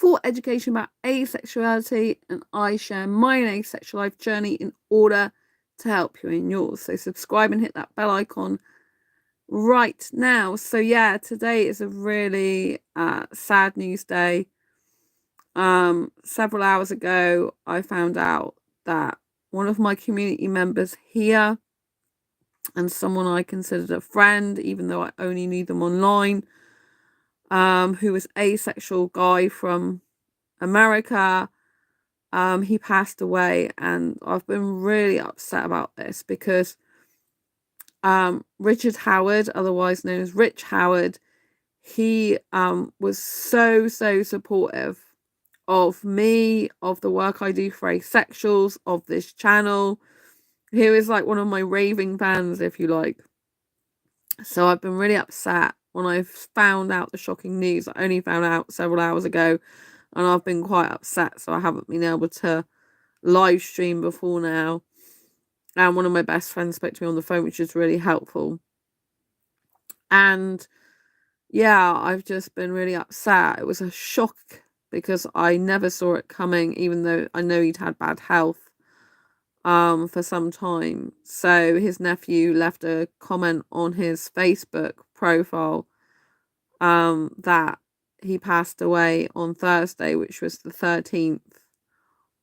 full education about asexuality, and I share my asexual life journey in order to help you in yours. So subscribe and hit that bell icon right now. So yeah, today is a really sad news day. Several hours ago, I found out that one of my community members here, and someone I considered a friend, even though I only knew them online, who was asexual guy from America, he passed away, and I've been really upset about this because Richard Howard, otherwise known as Rich Howard, he was so supportive of me, of the work I do for asexuals, of this channel. He was like one of my raving fans, if you like. So I've been really upset when I found out the shocking news. I only found out several hours ago, and I've been quite upset, so I haven't been able to live stream before now. And one of my best friends spoke to me on the phone, which is really helpful. And yeah, I've just been really upset. It was a shock because I never saw it coming, even though I know he'd had bad health for some time. So his nephew left a comment on his Facebook profile that he passed away on Thursday, which was the 13th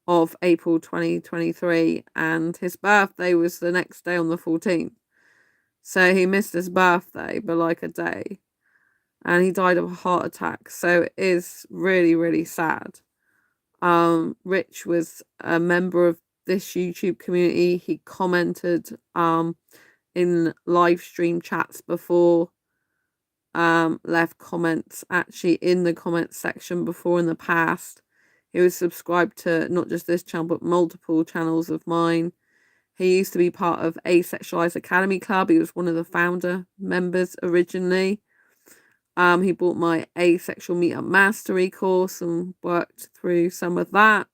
of April 2023, and his birthday was the next day on the 14th. So he missed his birthday by like a day, and he died of a heart attack. So it is really sad. Rich was a member of this YouTube community. He commented in live stream chats before, left comments actually in the comments section before in the past. He was subscribed to not just this channel but multiple channels of mine. He used to be part of Asexualise Academy Club. He was one of the founder members originally. He bought my Asexual Meetup Mastery course and worked through some of that.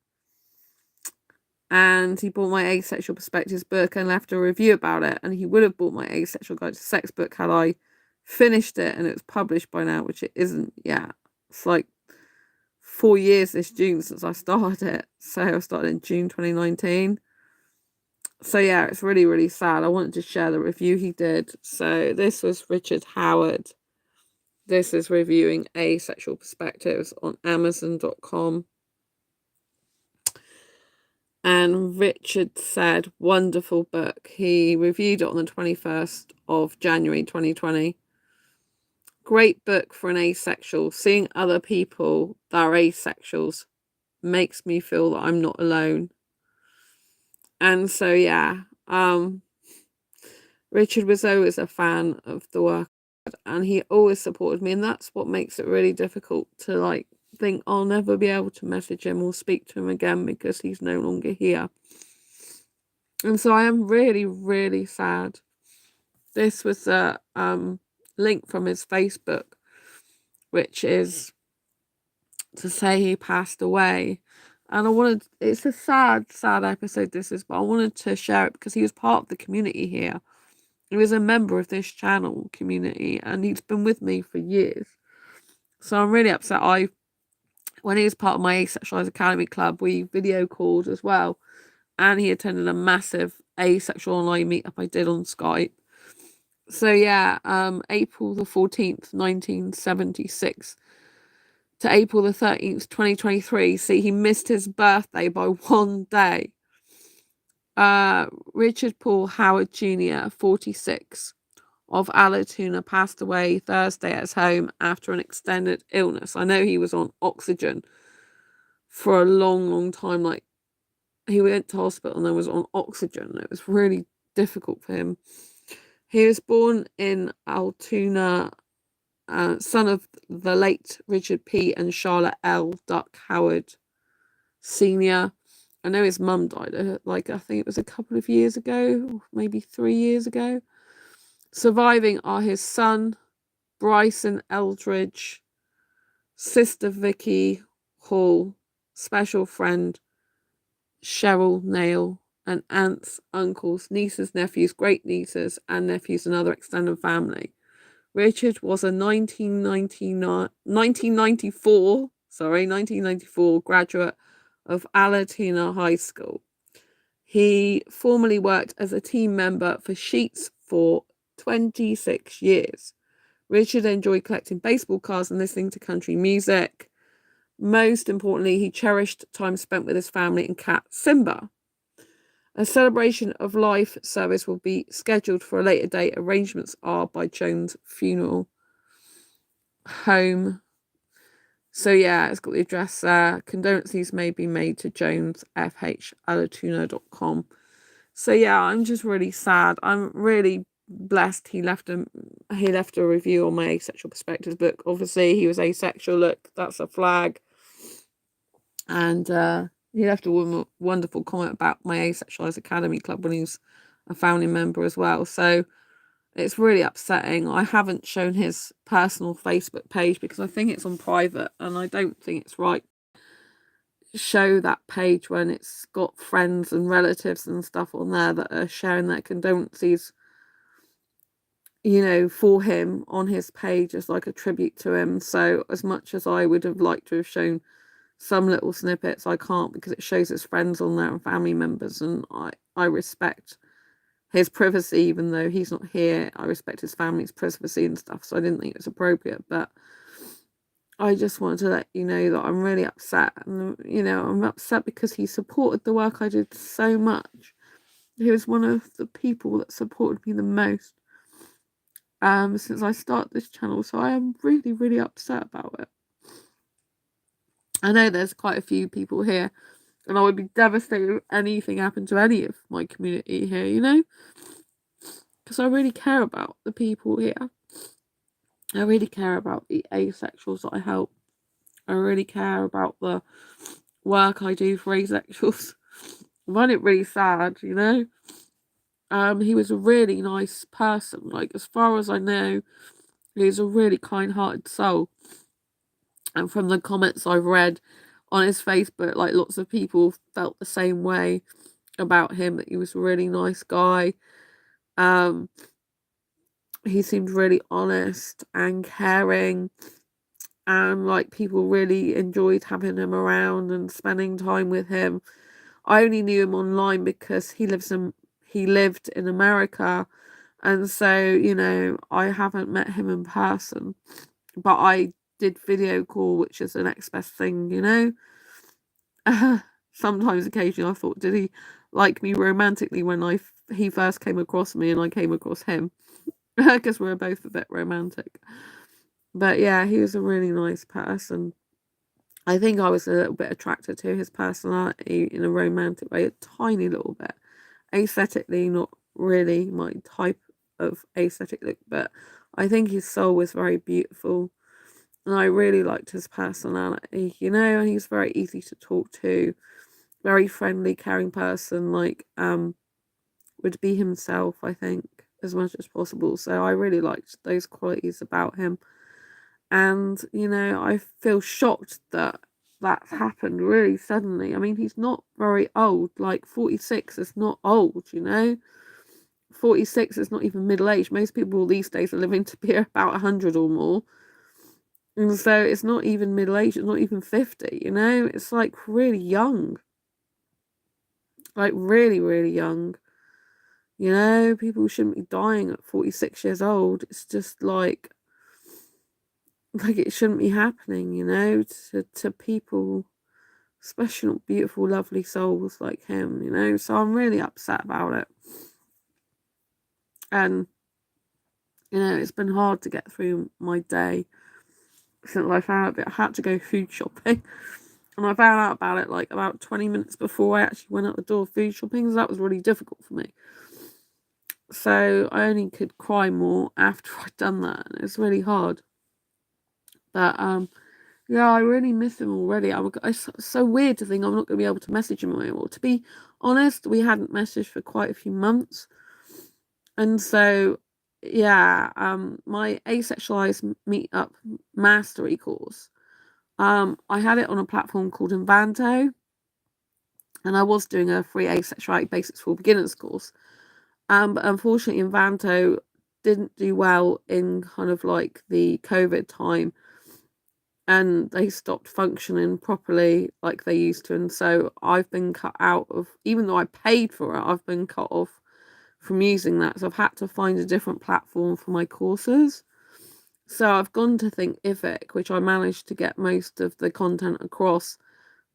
And he bought my Asexual Perspectives book and left a review about it. And he would have bought my Asexual Guide to Sex book had I finished it and it was published by now, which it isn't yet. It's like 4 years this June since I started it. So I started in June 2019. So yeah, it's really sad. I wanted to share the review he did. So this was Richard Howard. This is reviewing Asexual Perspectives on Amazon.com. And Richard said, wonderful book. He reviewed it on the 21st of January 2020. Great book for an asexual. Seeing other people that are asexuals makes me feel that I'm not alone. And so, yeah, Richard was always a fan of the work, and he always supported me. And that's what makes it really difficult to like think I'll never be able to message him or speak to him again because he's no longer here. And so I am really sad. This was a link from his Facebook, which is to say he passed away. And it's a sad episode this is, but I wanted to share it because he was part of the community here. He was a member of this channel community and he's been with me for years. So I'm really upset. When he was part of my Asexualise Academy Club, we video called as well. And he attended a massive asexual online meetup I did on Skype. So yeah, April the 14th, 1976 to April the 13th, 2023. See, he missed his birthday by 1 day. Richard Paul Howard Jr., 46, of Alatoona, passed away Thursday at his home after an extended illness. I know he was on oxygen for a long time. Like, he went to hospital and then was on oxygen. It was really difficult for him. He was born in Altoona, son of the late Richard P. and Charlotte L. Duck Howard Sr. I know his mum died, I think it was a couple of years ago, maybe 3 years ago. Surviving are his son, Bryson Eldridge, sister Vicky Hall, special friend Cheryl Nail, and aunts, uncles, nieces, nephews, great nieces, and nephews, and other extended family. Richard was a 1994 1994 graduate of Alatina High School. He formerly worked as a team member for Sheets for 26 years. Richard enjoyed collecting baseball cards and listening to country music. Most importantly, he cherished time spent with his family and cat Simba. A celebration of life service will be scheduled for a later date. Arrangements are by Jones Funeral Home. So yeah, it's got the address there. Condolences may be made to jonesfh@alatuna.com. So yeah, I'm just really sad. I'm really blessed he left a review on my Asexual Perspectives book. Obviously, he was asexual. Look, that's a flag. And he left a wonderful comment about my Asexualise Academy Club when he was a founding member as well. So it's really upsetting. I haven't shown his personal Facebook page because I think it's on private, and I don't think it's right to show that page when it's got friends and relatives and stuff on there that are sharing their condolences, for him on his page as like a tribute to him. So as much as I would have liked to have shown some little snippets, I can't, because it shows his friends on there and family members, and I respect his privacy. Even though he's not here, I respect his family's privacy and stuff, so I didn't think it was appropriate. But I just wanted to let you know that I'm really upset, and I'm upset because he supported the work I did so much. He was one of the people that supported me the most since I started this channel, so I am really, really upset about it. I know there's quite a few people here, and I would be devastated if anything happened to any of my community here, because I really care about the people here. I really care about the asexuals that I help. I really care about the work I do for asexuals. I find it really sad, He was a really nice person. Like, as far as I know, he's a really kind-hearted soul. And from the comments I've read on his Facebook, like, lots of people felt the same way about him, that he was a really nice guy. He seemed really honest and caring, and like, people really enjoyed having him around and spending time with him. I only knew him online because he lived in America, and so I haven't met him in person, but I did video call, which is the next best thing. Sometimes occasionally I thought, did he like me romantically when he first came across me and I came across him, because we're both a bit romantic. But yeah, he was a really nice person. I think I was a little bit attracted to his personality in a romantic way, a tiny little bit. Aesthetically, not really my type of aesthetic look, but I think his soul was very beautiful, and I really liked his personality, and he was very easy to talk to, very friendly, caring person, like, would be himself, I think, as much as possible. So I really liked those qualities about him. And, I feel shocked that that's happened really suddenly. I mean, he's not very old. Like, 46 is not old, 46 is not even middle-aged. Most people these days are living to be about 100 or more. And so it's not even middle-aged. It's not even 50, It's, like, really young. Like, really, really young. People shouldn't be dying at 46 years old. It's just like it shouldn't be happening, to people, especially beautiful, lovely souls like him, so I'm really upset about it. And it's been hard to get through my day since I found out that I had to go food shopping, and I found out about it like about 20 minutes before I actually went out the door food shopping, so that was really difficult for me. So I only could cry more after I'd done that, and it's really hard. But yeah, I really miss him already. It's so weird to think I'm not going to be able to message him anymore. To be honest, we hadn't messaged for quite a few months. And so, yeah, my Asexualise Meetup Mastery course, I had it on a platform called Invanto. And I was doing a free Asexuality Basics for Beginners course. But unfortunately, Invanto didn't do well in kind of like the COVID time. and they stopped functioning properly like they used to. And so I've been cut out of, even though I paid for it, I've been cut off from using that. So I've had to find a different platform for my courses. So I've gone to Thinkific, which I managed to get most of the content across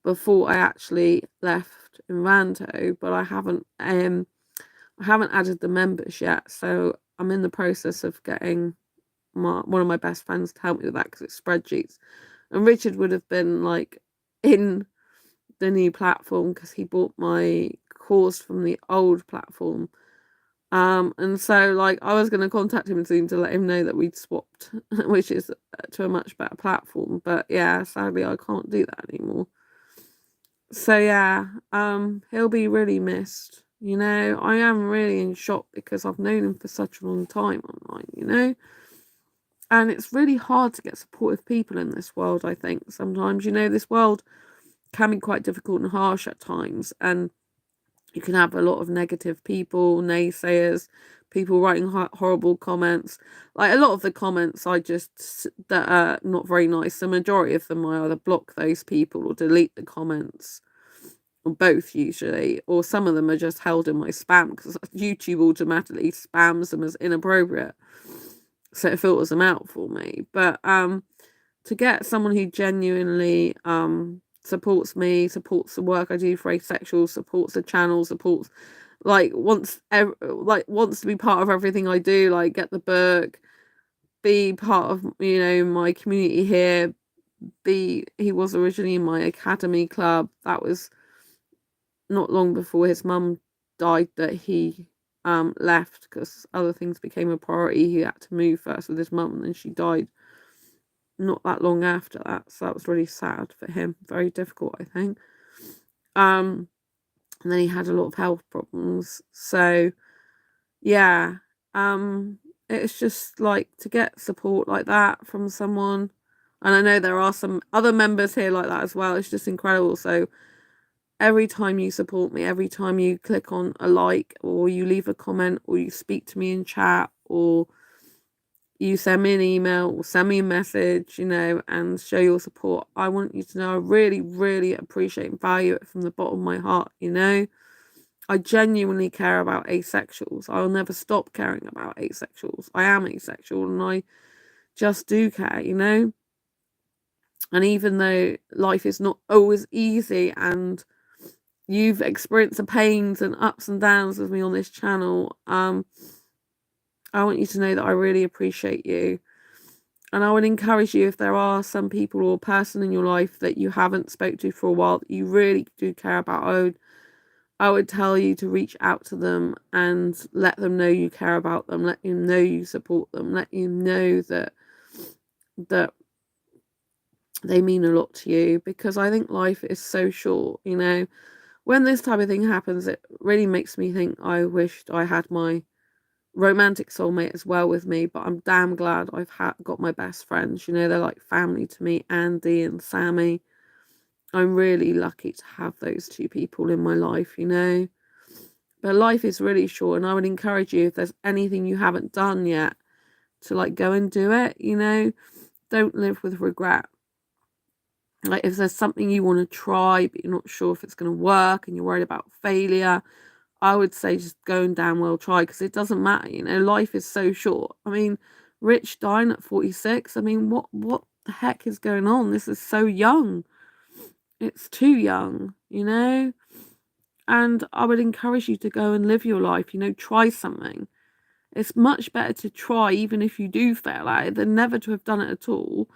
before I actually left Invanto, but I haven't added the members yet. So I'm in the process of getting one of my best friends to help me with that, because it's spreadsheets. And Richard would have been like in the new platform because he bought my course from the old platform. And so like I was going to contact him soon to let him know that we'd swapped, which is to a much better platform. But yeah, sadly I can't do that anymore. So yeah, he'll be really missed. You know, I am really in shock because I've known him for such a long time online, you know? And it's really hard to get supportive people in this world, I think, sometimes. You know, this world can be quite difficult and harsh at times, and you can have a lot of negative people, naysayers, people writing horrible comments. Like, a lot of the comments that are not very nice, the majority of them I either block those people or delete the comments, or both usually, or some of them are just held in my spam because YouTube automatically spams them as inappropriate, so it filters them out for me. But to get someone who genuinely supports me, supports the work I do for Asexual, supports the channel, supports wants to be part of everything I do, like get the book, be part of, you know, my community here, he was originally in my academy club. That was not long before his mum died that he left because other things became a priority. He had to move first with his mum, and then she died not that long after that. So that was really sad for him. Very difficult, I think. And then he had a lot of health problems. So yeah, it's just like to get support like that from someone. And I know there are some other members here like that as well. It's just incredible. So every time you support me, every time you click on a like, or you leave a comment, or you speak to me in chat, or you send me an email or send me a message, you know, and show your support, I want you to know I really, really appreciate and value it from the bottom of my heart, you know. I genuinely care about asexuals. I'll never stop caring about asexuals. I am asexual and I just do care, you know. And even though life is not always easy and you've experienced the pains and ups and downs with me on this channel, I want you to know that I really appreciate you. And I would encourage you, if there are some people or person in your life that you haven't spoke to for a while that you really do care about, I would tell you to reach out to them and let them know you care about them, let them know you support them, let them know that they mean a lot to you, because I think life is so short, you know. When this type of thing happens, it really makes me think I wished I had my romantic soulmate as well with me, but I'm damn glad I've got my best friends, you know. They're like family to me, Andy and Sammy. I'm really lucky to have those two people in my life, you know. But life is really short, and I would encourage you, if there's anything you haven't done yet, to like go and do it, you know. Don't live with regret. Like, if there's something you want to try but you're not sure if it's going to work and you're worried about failure, I would say just go and damn well try, because it doesn't matter, you know. Life is so short. I mean, Rich dying at 46. I mean, what the heck is going on? This is so young. It's too young, you know. And I would encourage you to go and live your life, you know, try something. It's much better to try, even if you do fail at it, than never to have done it at all.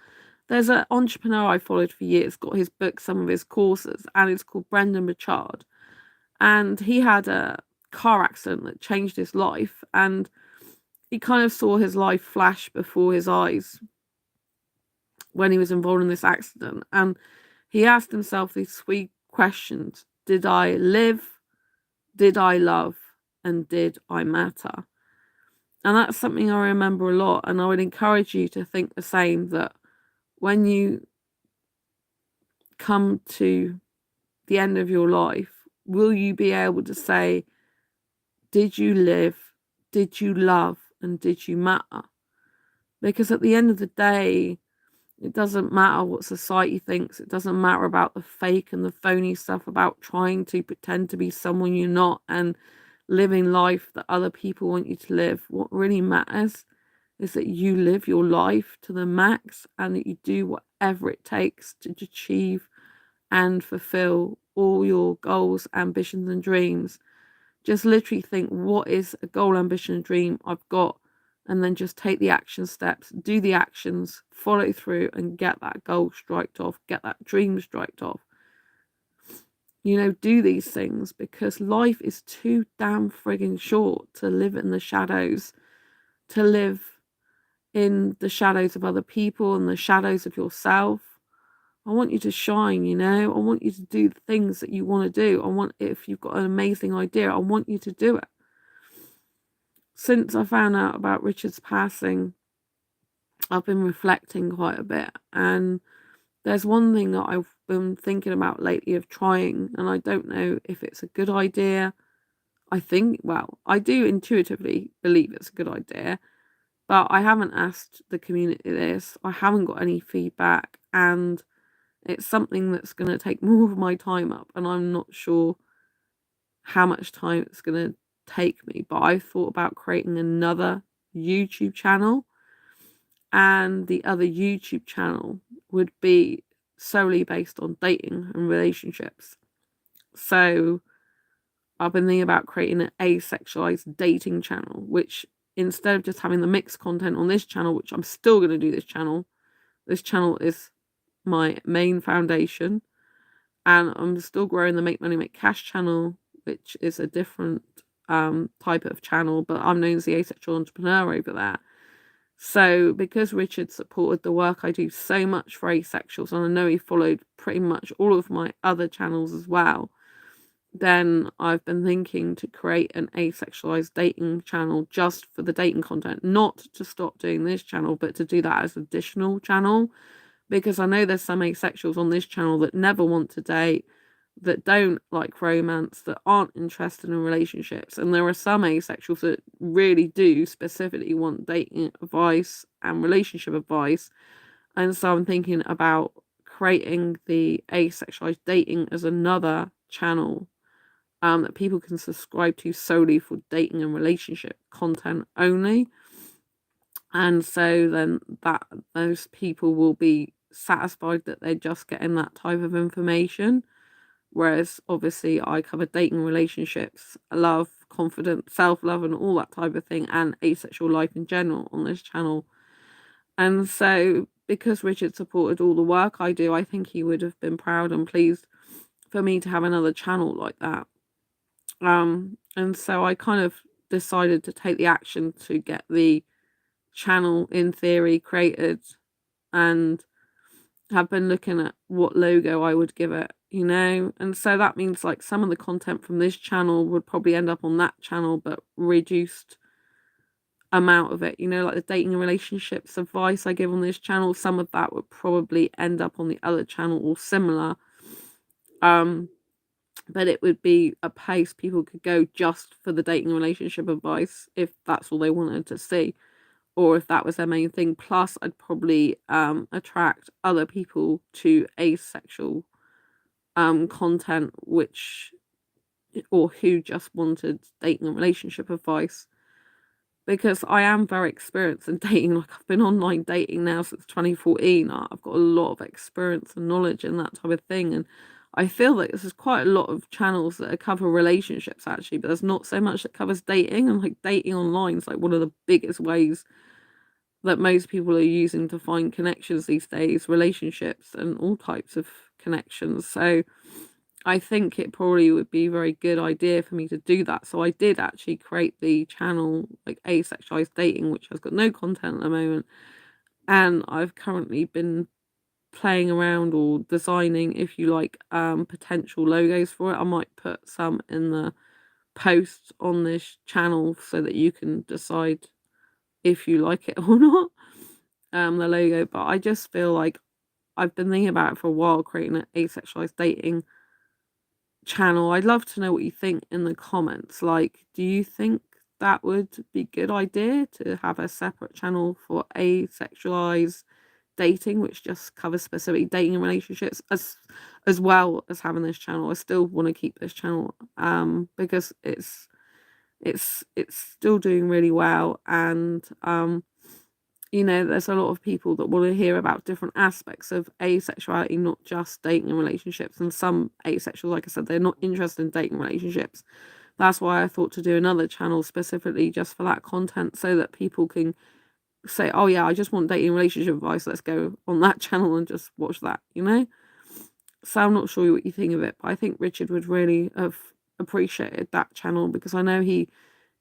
There's an entrepreneur I followed for years, got his book, some of his courses, and it's called Brendan Burchard. And he had a car accident that changed his life, and he kind of saw his life flash before his eyes when he was involved in this accident. And he asked himself these three questions: did I live? Did I love? And did I matter? And that's something I remember a lot. And I would encourage you to think the same, that when you come to the end of your life, will you be able to say, did you live? Did you love? And did you matter? Because at the end of the day, It doesn't matter what society thinks. It doesn't matter about the fake and the phony stuff about trying to pretend to be someone you're not and living life that other people want you to live. What really matters is that you live your life to the max and that you do whatever it takes to achieve and fulfill all your goals, ambitions, and dreams. Just literally think, what is a goal, ambition, and dream I've got? And then just take the action steps, do the actions, follow through, and get that goal striked off, get that dream striked off. You know, do these things, because life is too damn frigging short to live in the shadows, to live in the shadows of other people and the shadows of yourself. I want you to shine, you know. I want you to do the things that you want to do. If you've got an amazing idea, I want you to do it. Since I found out about Richard's passing, I've been reflecting quite a bit. And there's one thing that I've been thinking about lately of trying, and I don't know if it's a good idea. I do intuitively believe it's a good idea, but I haven't asked the community this. I haven't got any feedback, and it's something that's going to take more of my time up, and I'm not sure how much time it's going to take me. But I thought about creating another YouTube channel, and the other YouTube channel would be solely based on dating and relationships. So I've been thinking about creating an asexualized dating channel, which, instead of just having the mixed content on this channel, which I'm still going to do this channel is my main foundation, and I'm still growing the Make Money Make Cash channel, which is a different type of channel, but I'm known as the Asexual Entrepreneur over there. So because Richard supported the work I do so much for asexuals, and I know he followed pretty much all of my other channels as well, then I've been thinking to create an asexualized dating channel just for the dating content, not to stop doing this channel, but to do that as an additional channel, because I know there's some asexuals on this channel that never want to date, that don't like romance, that aren't interested in relationships, and there are some asexuals that really do specifically want dating advice and relationship advice. And so I'm thinking about creating the asexualized dating as another channel that people can subscribe to solely for dating and relationship content only. And so then that those people will be satisfied that they're just getting that type of information. Whereas obviously I cover dating, relationships, love, confidence, self-love, and all that type of thing, and asexual life in general on this channel. And so because Richard supported all the work I do, I think he would have been proud and pleased for me to have another channel like that. And so I kind of decided to take the action to get the channel in theory created, and have been looking at what logo I would give it, you know. And so that means like some of the content from this channel would probably end up on that channel, but reduced amount of it, you know, like the dating and relationships advice I give on this channel, some of that would probably end up on the other channel or similar. But it would be a place people could go just for the dating and relationship advice if that's all they wanted to see, or if that was their main thing. Plus I'd probably attract other people to asexual content, or who just wanted dating and relationship advice, because I am very experienced in dating. Like, I've been online dating now since 2014. I've got a lot of experience and knowledge in that type of thing, and I feel that there's quite a lot of channels that cover relationships actually, but there's not so much that covers dating. And like dating online is like one of the biggest ways that most people are using to find connections these days, relationships and all types of connections. So I think it probably would be a very good idea for me to do that. So I did actually create the channel like Asexualise Dating, which has got no content at the moment. And I've currently been playing around or designing, if you like, potential logos for it. I might put some in the posts on this channel so that you can decide if you like it or not, the logo. But I just feel like I've been thinking about it for a while, creating an asexualized dating channel. I'd love to know what you think in the comments. Like, do you think that would be a good idea to have a separate channel for asexualized dating, which just covers specific dating and relationships, as well as having this channel. I still want to keep this channel because it's still doing really well, and you know, there's a lot of people that want to hear about different aspects of asexuality, not just dating and relationships. And some asexuals, like I said, they're not interested in dating relationships. That's why I thought to do another channel specifically just for that content, so that people can say, oh yeah, I just want dating and relationship advice, let's go on that channel and just watch that, you know. So I'm not sure what you think of it, but I think Richard would really have appreciated that channel, because I know he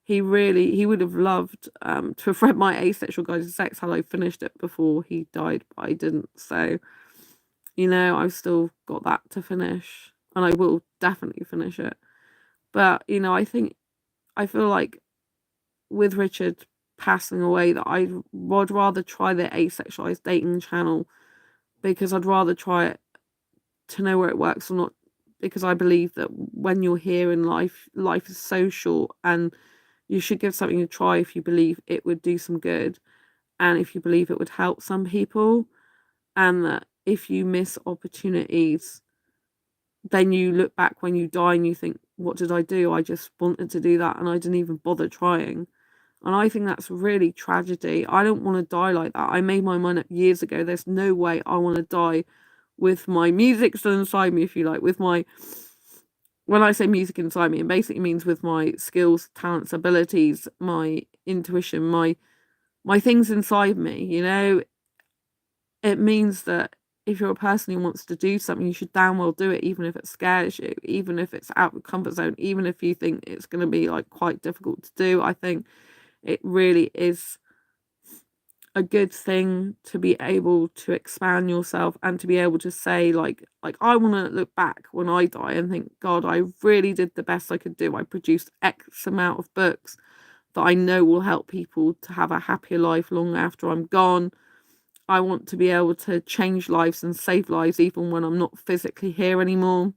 would have loved to have read my Asexual Guide to Sex had I finished it before he died, but I didn't. So, you know, I've still got that to finish, and I will definitely finish it. But, you know, I feel like with Richard passing away that would rather try the Asexualized dating channel, because I'd rather try it to know where it works or not, because I believe that when you're here in life is so short, and you should give something a try if you believe it would do some good, and if you believe it would help some people, and that if you miss opportunities, then you look back when you die and you think, what did I do? I just wanted to do that and I didn't even bother trying. And I think that's really tragedy. I don't want to die like that. I made my mind up years ago. There's no way I want to die with my music still inside me, if you like, with my, when I say music inside me, it basically means with my skills, talents, abilities, my intuition, my things inside me, you know. It means that if you're a person who wants to do something, you should damn well do it, even if it scares you, even if it's out of the comfort zone, even if you think it's going to be like quite difficult to do. I think it really is a good thing to be able to expand yourself and to be able to say like I want to look back when I die and think, God, I really did the best I could do. I produced X amount of books that I know will help people to have a happier life long after I'm gone. I want to be able to change lives and save lives even when I'm not physically here anymore.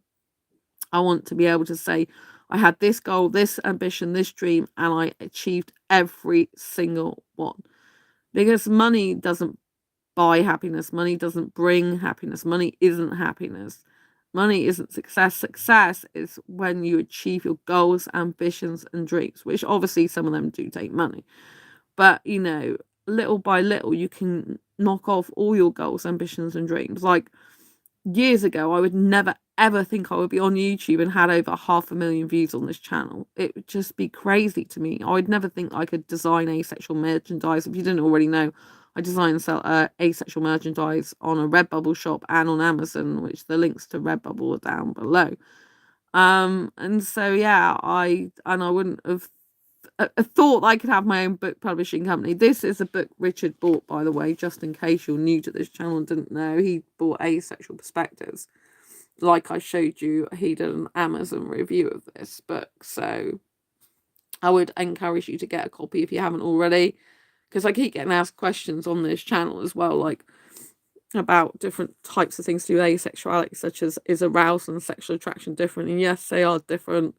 I want to be able to say, I had this goal, this ambition, this dream, and I achieved every single one. Because money doesn't buy happiness. Money doesn't bring happiness. Money isn't happiness. Money isn't success. Success is when you achieve your goals, ambitions, and dreams, which obviously some of them do take money. But, you know, little by little, you can knock off all your goals, ambitions, and dreams. Like, years ago, I would never ever think I would be on YouTube and had over 500,000 views on this channel. It would just be crazy to me. I would never think I could design asexual merchandise. If you didn't already know, I design and sell asexual merchandise on a Redbubble shop and on Amazon, which the links to Redbubble are down below. And so yeah, I wouldn't have thought I could have my own book publishing company. This is a book Richard bought, by the way, just in case you're new to this channel and didn't know. He bought Asexual Perspectives. Like I showed you, he did an Amazon review of this book. So I would encourage you to get a copy if you haven't already, because I keep getting asked questions on this channel as well, like about different types of things to do with asexuality, such as, is arousal and sexual attraction different? And yes, they are different.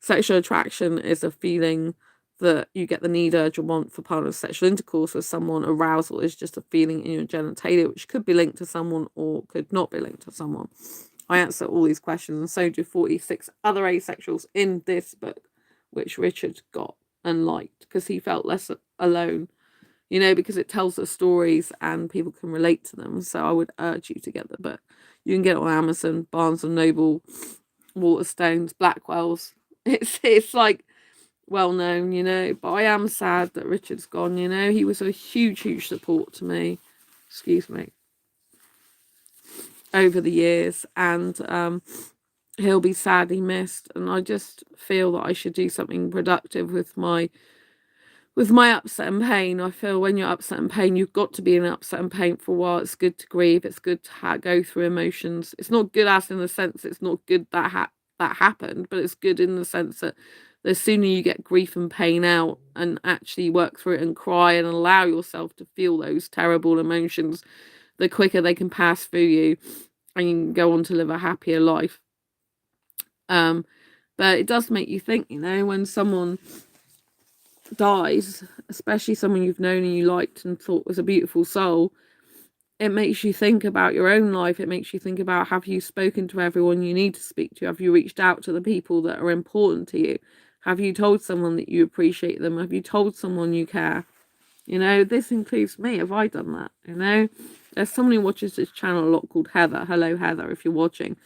Sexual attraction is a feeling that you get the need, urge, or want for partner sexual intercourse with someone. Arousal is just a feeling in your genitalia, which could be linked to someone or could not be linked to someone. I answer all these questions, and so do 46 other asexuals in this book, which Richard got and liked because he felt less alone, you know, because it tells the stories and people can relate to them. So I would urge you to get the book. You can get it on Amazon, Barnes and Noble, Waterstones, Blackwell's. It's like well known, you know, but I am sad that Richard's gone, you know. He was a huge support to me, excuse me, over the years, and he'll be sadly missed. And I just feel that I should do something productive with my upset and pain. I feel when you're upset and pain, you've got to be in upset and pain for a while. It's good to grieve. It's good to go through emotions. It's not good as in the sense it's not good that that happened, but it's good in the sense that the sooner you get grief and pain out and actually work through it and cry and allow yourself to feel those terrible emotions, the quicker they can pass through you and you can go on to live a happier life. But it does make you think, you know, when someone dies, especially someone you've known and you liked and thought was a beautiful soul, it makes you think about your own life. It makes you think about, have you spoken to everyone you need to speak to? Have you reached out to the people that are important to you? Have you told someone that you appreciate them? Have you told someone you care? You know, this includes me. Have I done that? You know, there's someone who watches this channel a lot called Heather. Hello, Heather, if you're watching.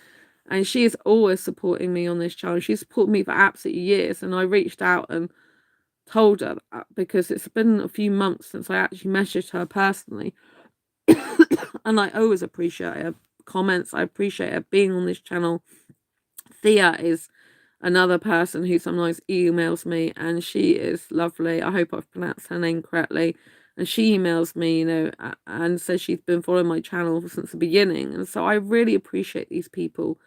And she is always supporting me on this channel. She's supported me for absolutely years. And I reached out and told her that because it's been a few months since I actually messaged her personally. And I always appreciate her comments. I appreciate her being on this channel. Thea is another person who sometimes emails me, and she is lovely. I hope I've pronounced her name correctly. And she emails me, you know, and says she's been following my channel since the beginning. And so I really appreciate these people.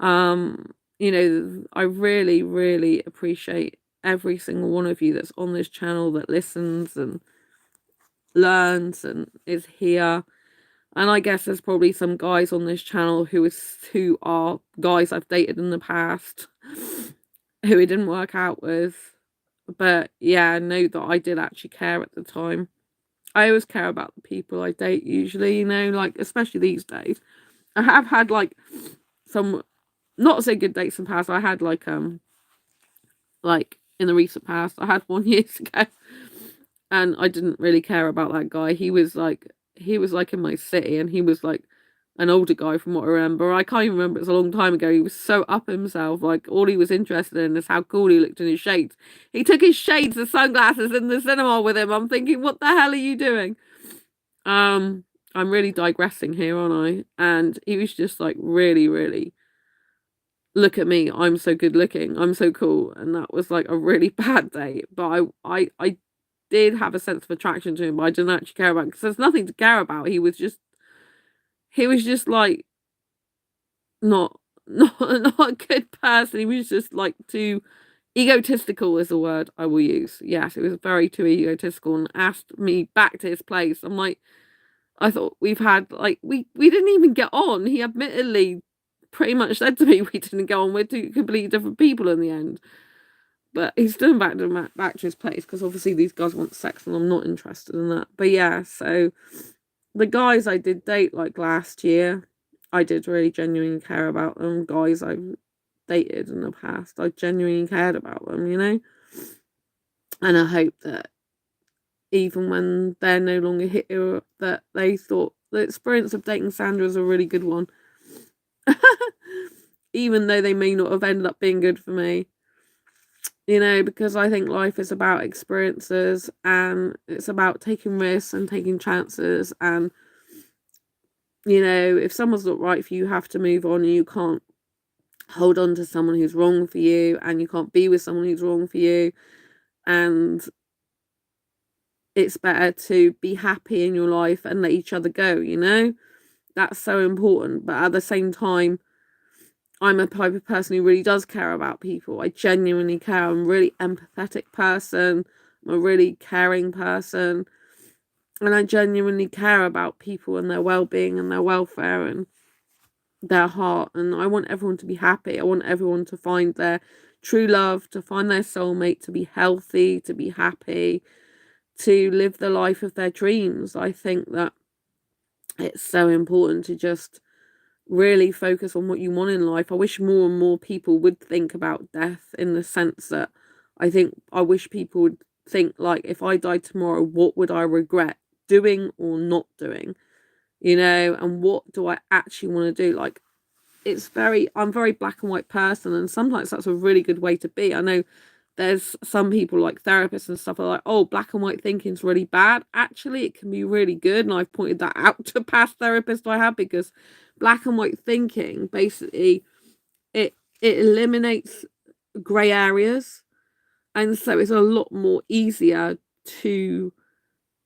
You know, I really, really appreciate every single one of you that's on this channel, that listens and learns and is here. And I guess there's probably some guys on this channel who are guys I've dated in the past who it didn't work out with. But yeah, I know that I did actually care at the time. I always care about the people I date usually, you know, like especially these days. I have had like some not so good dates in the past. I had like in the recent past, I had one years ago, and I didn't really care about that guy. He was like in my city, and he was like an older guy from what I remember. I can't even remember, it was a long time ago. He was so up himself, like all he was interested in is how cool he looked in his shades. He took his shades and sunglasses in the cinema with him. I'm thinking, what the hell are you doing? I'm really digressing here, aren't I? And he was just like, really, really, look at me, I'm so good looking, I'm so cool. And that was like a really bad date. But I did have a sense of attraction to him, but I didn't actually care about, because there's nothing to care about. He was just like not a good person. He was just like too egotistical is the word I will use. Yes, it was very too egotistical, and asked me back to his place. I'm like, I thought we've had like we didn't even get on. He admittedly pretty much said to me we didn't get on. We're two completely different people in the end. But he's still back to his place, because obviously these guys want sex and I'm not interested in that. But yeah, so the guys I did date like last year, I did really genuinely care about them. Guys I've dated in the past, I genuinely cared about them, you know? And I hope that even when they're no longer here, that they thought the experience of dating Sandra is a really good one. Even though they may not have ended up being good for me. You know, because I think life is about experiences, and it's about taking risks and taking chances. And, you know, if someone's not right for you, you have to move on, and you can't hold on to someone who's wrong for you, and you can't be with someone who's wrong for you. And it's better to be happy in your life and let each other go, you know? That's so important. But at the same time, I'm a type of person who really does care about people. I genuinely care. I'm a really empathetic person. I'm a really caring person. And I genuinely care about people and their well-being and their welfare and their heart. And I want everyone to be happy. I want everyone to find their true love, to find their soulmate, to be healthy, to be happy, to live the life of their dreams. I think that it's so important to just really focus on what you want in life. I wish more and more people would think about death, in the sense that I wish people would think, like, if I died tomorrow, what would I regret doing or not doing, you know? And what do I actually want to do? Like, I'm a very black and white person, and sometimes that's a really good way to be. I know there's some people, like therapists and stuff, are like, oh, black and white thinking is really bad. Actually, it can be really good, and I've pointed that out to past therapists I have, because black and white thinking, basically, it eliminates grey areas, and so it's a lot more easier to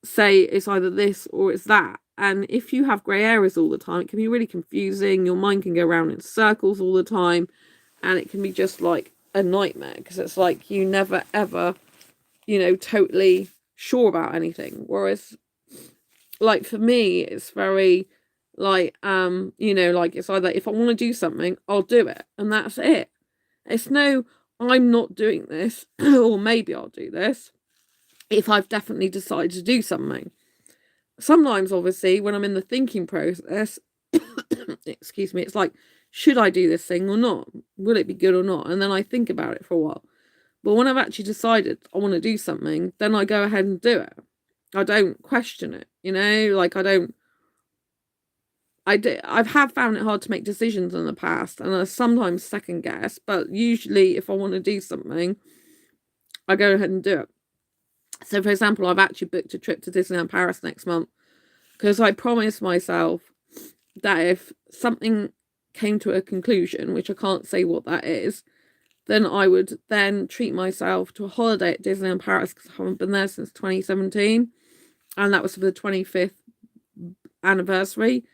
say it's either this or it's that. And if you have grey areas all the time, it can be really confusing. Your mind can go around in circles all the time, and it can be just like a nightmare, because it's like you never ever, you know, totally sure about anything. Whereas, like, for me, it's very like, you know, like, it's either if I want to do something, I'll do it, and that's it. It's no, I'm not doing this, or maybe I'll do this, if I've definitely decided to do something. sometimes, obviously, when I'm in the thinking process, excuse me, it's like, should I do this thing or not? Will it be good or not? And then I think about it for a while. But when I've actually decided I want to do something, then I go ahead and do it. I don't question it, like I have found it hard to make decisions in the past, and I sometimes second guess, but usually if I want to do something, I go ahead and do it. So, for example, I've actually booked a trip to Disneyland Paris next month because I promised myself that if something came to a conclusion, which I can't say what that is, then I would then treat myself to a holiday at Disneyland Paris because I haven't been there since 2017, and that was for the 25th anniversary,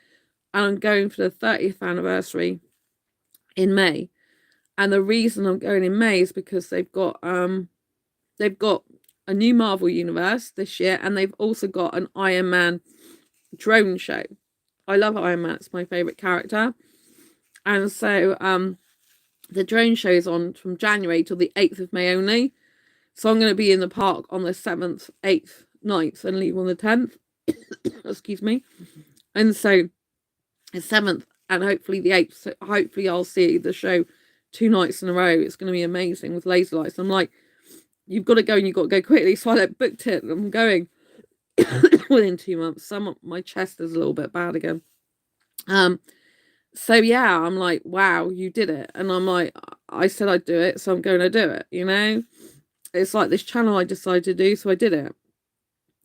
and I'm going for the 30th anniversary in May. And the reason I'm going in May is because they've got a new Marvel universe this year, and they've also got an Iron Man drone show. I love Iron Man, it's my favourite character. And so the drone show is on from January till the 8th of May only. So I'm going to be in the park on the 7th, 8th, 9th, and leave on the 10th. Excuse me. And so the 7th and hopefully the 8th. So hopefully I'll see the show 2 nights in a row. It's going to be amazing with laser lights. I'm like, you've got to go and you've got to go quickly. So I booked it and I'm going within 2 months. My chest is a little bit bad again. So yeah, I'm like, wow, you did it. And I'm like, I said I'd do it, so I'm going to do it, It's like this channel I decided to do, so I did it.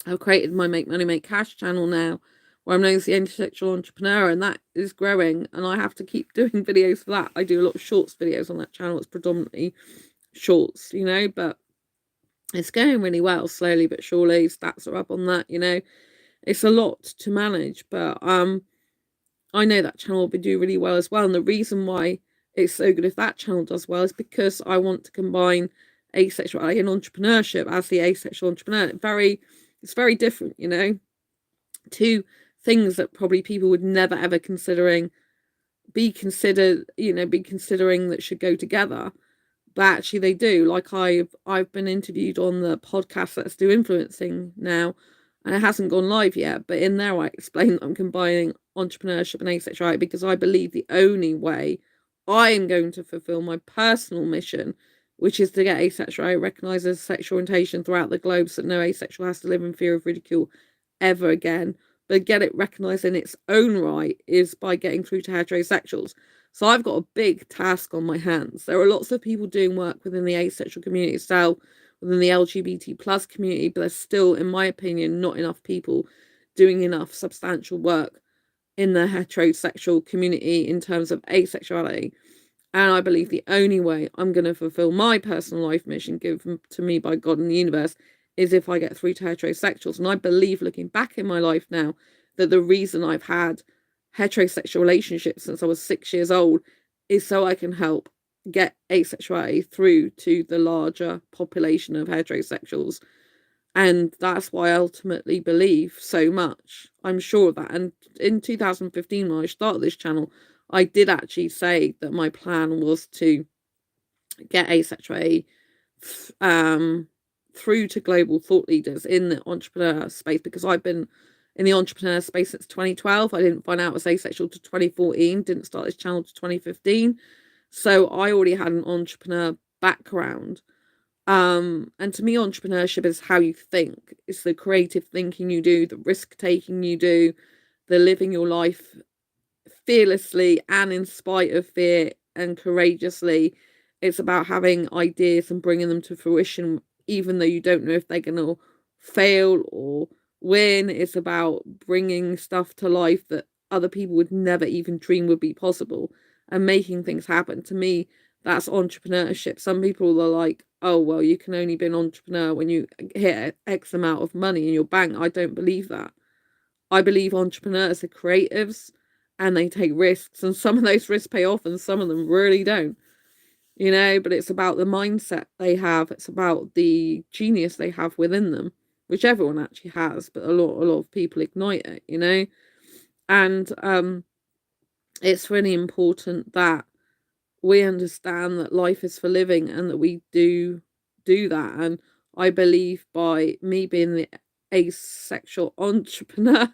I've created my Make Money, Make Cash channel now, where I'm known as the Asexual Entrepreneur, and that is growing, and I have to keep doing videos for that. I do a lot of shorts videos on that channel. It's predominantly shorts, but it's going really well, slowly but surely. Stats are up on that, It's a lot to manage, but I know that channel will do really well as well. And the reason why it's so good if that channel does well is because I want to combine asexuality and entrepreneurship as the asexual entrepreneur. It's very different, two things that probably people would never ever be considering that should go together. But actually they do. Like I've been interviewed on the podcast Let's Do Influencing now, and it hasn't gone live yet, but in there I explain that I'm combining entrepreneurship and asexuality because I believe the only way I am going to fulfill my personal mission, which is to get asexuality recognised as a sexual orientation throughout the globe so that no asexual has to live in fear of ridicule ever again, but get it recognised in its own right, is by getting through to heterosexuals. So I've got a big task on my hands. There are lots of people doing work within the asexual community itself, within the LGBT plus community, but there's still, in my opinion, not enough people doing enough substantial work in the heterosexual community in terms of asexuality. And I believe the only way I'm going to fulfill my personal life mission given to me by God and the universe is if I get through to heterosexuals. And I believe, looking back in my life now, that the reason I've had heterosexual relationships since I was 6 years old is so I can help get asexuality through to the larger population of heterosexuals. And that's why I ultimately believe so much. I'm sure of that. And in 2015, when I started this channel, I did actually say that my plan was to get asexuality through to global thought leaders in the entrepreneur space, because I've been in the entrepreneur space since 2012. I didn't find out I was asexual to 2014, didn't start this channel to 2015. So I already had an entrepreneur background. And to me, entrepreneurship is how you think. It's the creative thinking you do, the risk taking you do, the living your life fearlessly and in spite of fear and courageously. It's about having ideas and bringing them to fruition, even though you don't know if they're going to fail or win. It's about bringing stuff to life that other people would never even dream would be possible and making things happen. To me, that's entrepreneurship. Some people are like, oh, well, you can only be an entrepreneur when you hit X amount of money in your bank. I don't believe that. I believe entrepreneurs are creatives and they take risks, and some of those risks pay off and some of them really don't, but it's about the mindset they have. It's about the genius they have within them, which everyone actually has, but a lot of people ignite it, and it's really important that we understand that life is for living and that we do that. And I believe by me being the asexual entrepreneur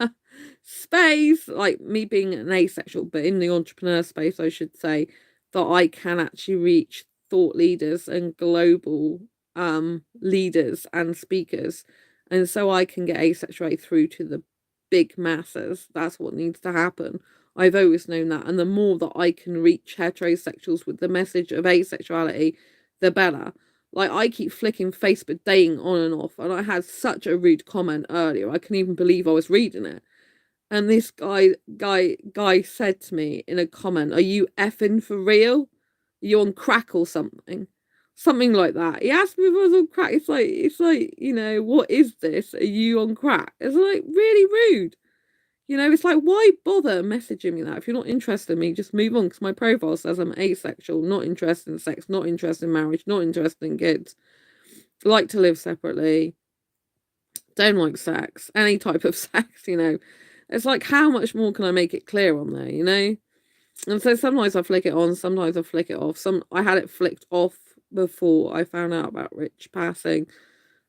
space, like me being an asexual, but in the entrepreneur space, I should say, that I can actually reach thought leaders and global leaders and speakers. And so I can get asexuality through to the big masses. That's what needs to happen. I've always known that. And the more that I can reach heterosexuals with the message of asexuality, the better. Like, I keep flicking Facebook dating on and off, and I had such a rude comment earlier. I couldn't even believe I was reading it. And this guy said to me in a comment, "Are you effing for real? Are you on crack or something?" Something like that. He asked me if I was on crack. It's like, you know, what is this? Are you on crack? It's like really rude. You know, it's like, why bother messaging me that? If you're not interested in me, just move on, because my profile says I'm asexual, not interested in sex, not interested in marriage, not interested in kids, like to live separately, don't like sex, any type of sex, you know. It's like, how much more can I make it clear on there, you know? And so sometimes I flick it on, sometimes I flick it off. I had it flicked off before I found out about Rich passing,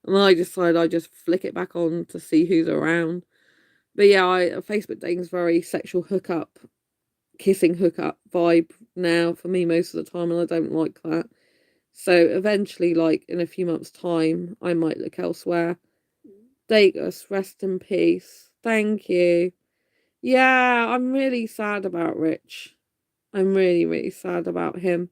and I decided I'd just flick it back on to see who's around. But yeah, Facebook dating's very sexual hookup, kissing hookup vibe now for me most of the time, and I don't like that. So eventually, like in a few months' time, I might look elsewhere. Dagus, rest in peace. Thank you. Yeah, I'm really sad about Rich. I'm really, really sad about him.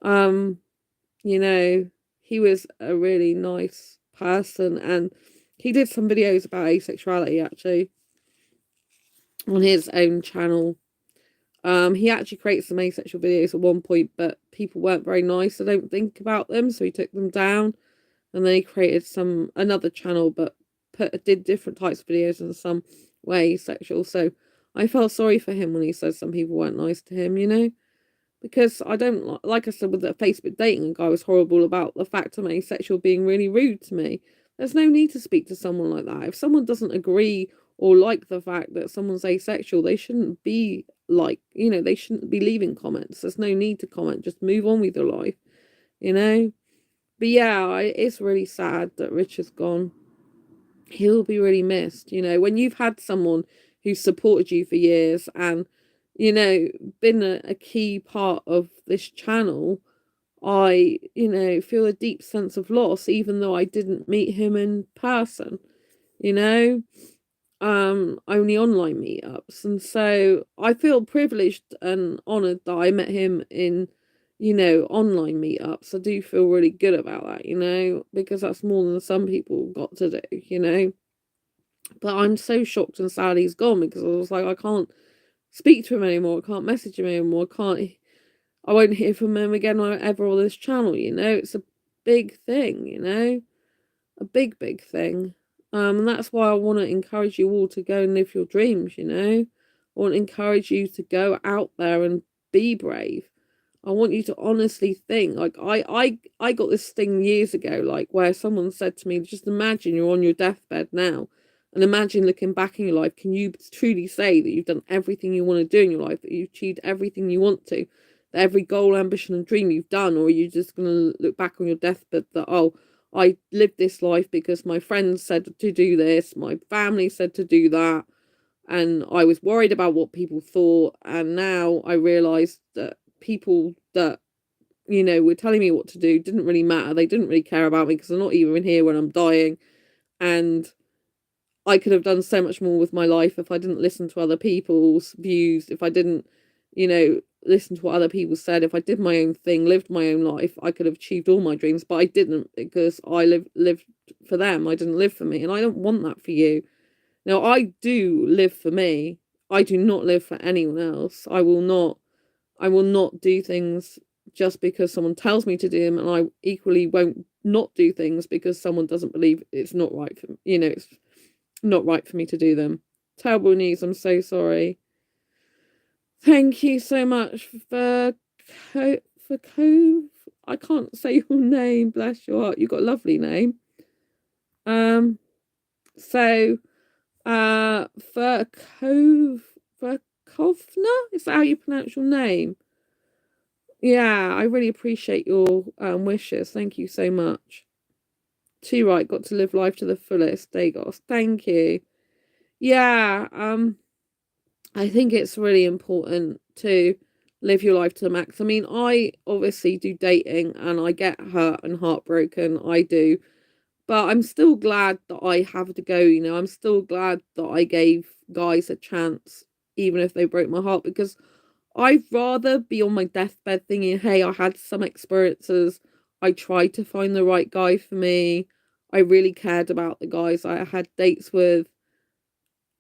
You know, he was a really nice person, and he did some videos about asexuality actually on his own channel. He actually created some asexual videos at one point, but people weren't very nice, I don't think, about them, so he took them down. And then he created another channel, but did different types of videos, and some were asexual. So I felt sorry for him when he said some people weren't nice to him, you know, because I don't, like I said with the Facebook dating, a guy was horrible about the fact I'm asexual being really rude to me. There's no need to speak to someone like that. If someone doesn't agree or like the fact that someone's asexual, they shouldn't be like, you know, they shouldn't be leaving comments. There's no need to comment. Just move on with your life, you know. But yeah, it's really sad that Rich is gone. He'll be really missed, you know, when you've had someone who supported you for years and, you know, been a key part of this channel. I, you know, feel a deep sense of loss, even though I didn't meet him in person, you know, only online meetups. And so I feel privileged and honoured that I met him in, you know, online meetups. I do feel really good about that, you know, because that's more than some people got to do, you know. But I'm so shocked and sad he's gone, because I was like, I can't speak to him anymore, I can't message him anymore, I won't hear from him again ever on this channel, you know. It's a big thing, you know, a big, big thing. And that's why I want to encourage you all to go and live your dreams, you know. I want to encourage you to go out there and be brave. I want you to honestly think, like, I got this thing years ago, like, where someone said to me, just imagine you're on your deathbed now, and imagine looking back in your life, can you truly say that you've done everything you want to do in your life, that you've achieved everything you want to, that every goal, ambition and dream you've done? Or are you just going to look back on your deathbed that, oh, I lived this life because my friends said to do this, my family said to do that, and I was worried about what people thought, and now I realised that people that, you know, were telling me what to do didn't really matter. They didn't really care about me, because they're not even here when I'm dying, and I could have done so much more with my life if I didn't listen to other people's views, if I didn't, you know, listen to what other people said. If I did my own thing, lived my own life, I could have achieved all my dreams, but I didn't, because I lived for them. I didn't live for me, and I don't want that for you. Now, I do live for me. I do not live for anyone else. I will not do things just because someone tells me to do them, and I equally won't not do things because someone doesn't believe it's not right for me. You know, it's not right for me to do them. Terrible news. I'm so sorry. Thank you so much for I can't say your name. Bless your heart. You've got a lovely name. So for Kovna, is that how you pronounce your name? Yeah, I really appreciate your wishes. Thank you so much. too right. Got to live life to the fullest. Dagos. Thank you. Yeah. I think it's really important to live your life to the max. I mean, I obviously do dating and I get hurt and heartbroken. I do. But I'm still glad that I have to go, you know. I'm still glad that I gave guys a chance, even if they broke my heart, because I'd rather be on my deathbed thinking, hey, I had some experiences. I tried to find the right guy for me. I really cared about the guys I had dates with.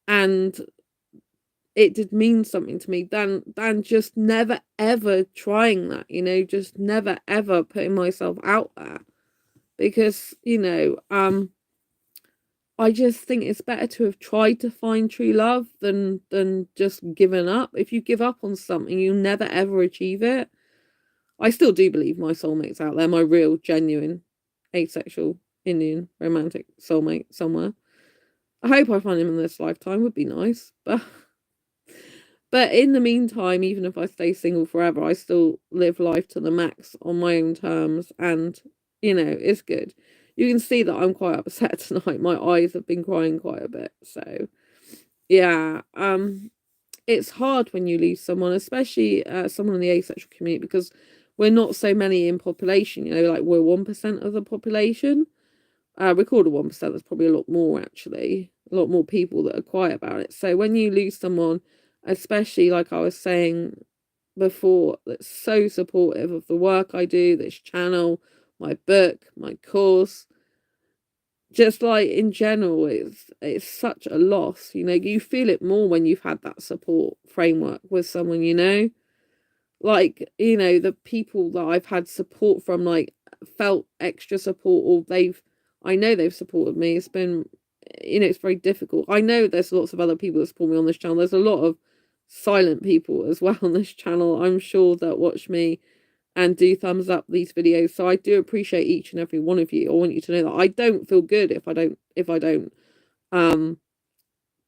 And it did mean something to me than just never ever trying that, you know, just never ever putting myself out there. Because, you know, I just think it's better to have tried to find true love than just given up. If you give up on something, you never ever achieve it. I still do believe my soulmate's out there, my real, genuine, asexual, Indian, romantic soulmate somewhere. I hope I find him in this lifetime, would be nice. But in the meantime, even if I stay single forever, I still live life to the max on my own terms, and you know, it's good. You can see that I'm quite upset tonight. My eyes have been crying quite a bit. So yeah, it's hard when you lose someone, especially someone in the asexual community, because we're not so many in population. You know, like we're 1% of the population. Recorded 1%. There's probably a lot more actually, a lot more people that are quiet about it. So when you lose someone, especially like I was saying before, that's so supportive of the work I do, this channel, my book, my course, just like in general, it's such a loss. You know, you feel it more when you've had that support framework with someone, you know. Like, you know, the people that I've had support from, like, felt extra support, or I know they've supported me. It's been, you know, it's very difficult. I know there's lots of other people that support me on this channel. There's a lot of silent people as well on this channel, I'm sure, that watch me and do thumbs up these videos. So I do appreciate each and every one of you. I want you to know that I don't feel good if I um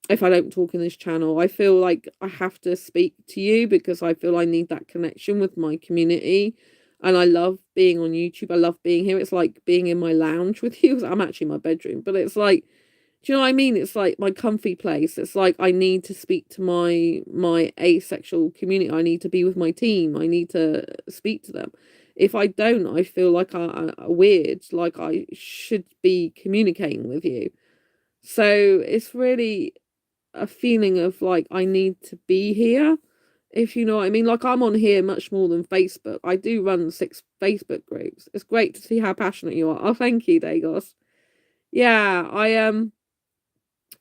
don't talk in this channel. I feel like I have to speak to you because I feel I need that connection with my community. And I love being on YouTube. I love being here. It's like being in my lounge with you. I'm actually in my bedroom, but it's like, do you know what I mean? It's like my comfy place. It's like I need to speak to my asexual community. I need to be with my team. I need to speak to them. If I don't, I feel like I weird, like I should be communicating with you. So it's really a feeling of like I need to be here, if you know what I mean. Like I'm on here much more than Facebook. I do run 6 Facebook groups. It's great to see how passionate you are. Oh, thank you, Dagos. Yeah,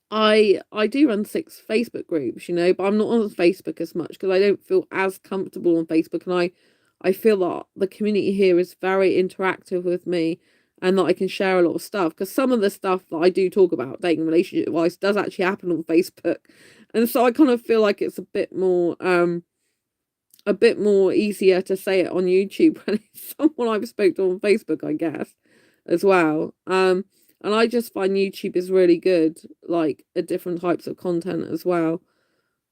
I do run 6 Facebook groups, you know, but I'm not on Facebook as much because I don't feel as comfortable on Facebook, and I feel that the community here is very interactive with me, and that I can share a lot of stuff, because some of the stuff that I do talk about dating relationship wise does actually happen on Facebook, and so I kind of feel like it's a bit more easier to say it on YouTube when it's someone I've spoke to on Facebook, I guess, as well. And I just find YouTube is really good, like at different types of content as well.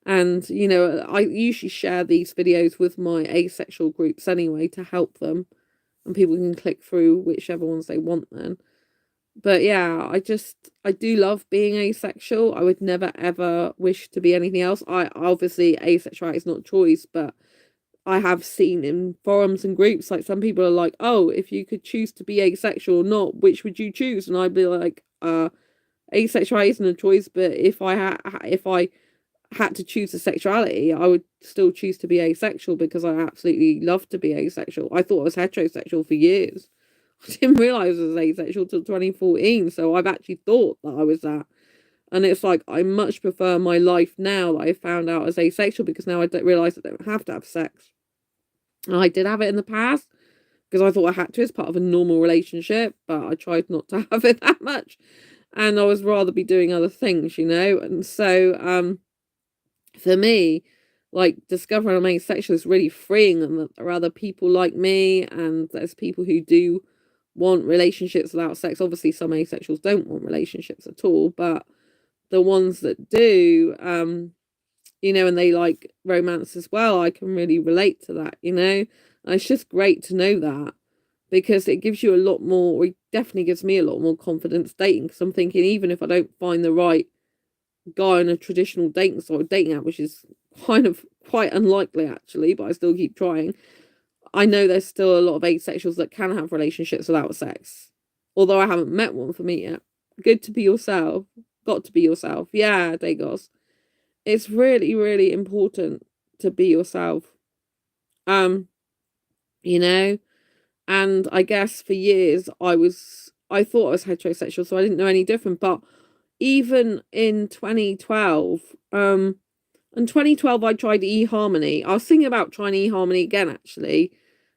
And, you know, I usually share these videos with my asexual groups anyway to help them. And people can click through whichever ones they want then. But yeah, I do love being asexual. I would never ever wish to be anything else. I obviously, asexuality is not choice, but I have seen in forums and groups, like some people are like, oh, if you could choose to be asexual or not, which would you choose? And I'd be like, asexuality isn't a choice, but if I had to choose a sexuality, I would still choose to be asexual because I absolutely love to be asexual. I thought I was heterosexual for years. I didn't realize I was asexual till 2014, so I've actually thought that I was that. And it's like, I much prefer my life now that I found out as asexual, because now I don't realize I don't have to have sex. And I did have it in the past because I thought I had to as part of a normal relationship, but I tried not to have it that much. And I was rather be doing other things, you know? And so, for me, like discovering I'm asexual is really freeing, and that there are other people like me, and there's people who do want relationships without sex. Obviously, some asexuals don't want relationships at all, but the ones that do, you know, and they like romance as well, I can really relate to that, you know. And it's just great to know that, because it gives you a lot more, or it definitely gives me a lot more confidence dating, because I'm thinking, even if I don't find the right guy on a traditional dating sort of dating app, which is kind of quite unlikely actually, but I still keep trying, I know there's still a lot of asexuals that can have relationships without sex. Although I haven't met one for me yet. Good to be yourself. Got to be yourself. Yeah, Dagos. It's really, really important to be yourself. You know? And I guess for years I thought I was heterosexual, so I didn't know any different. But even in 2012, in 2012 I tried eHarmony. I was thinking about trying eHarmony again actually,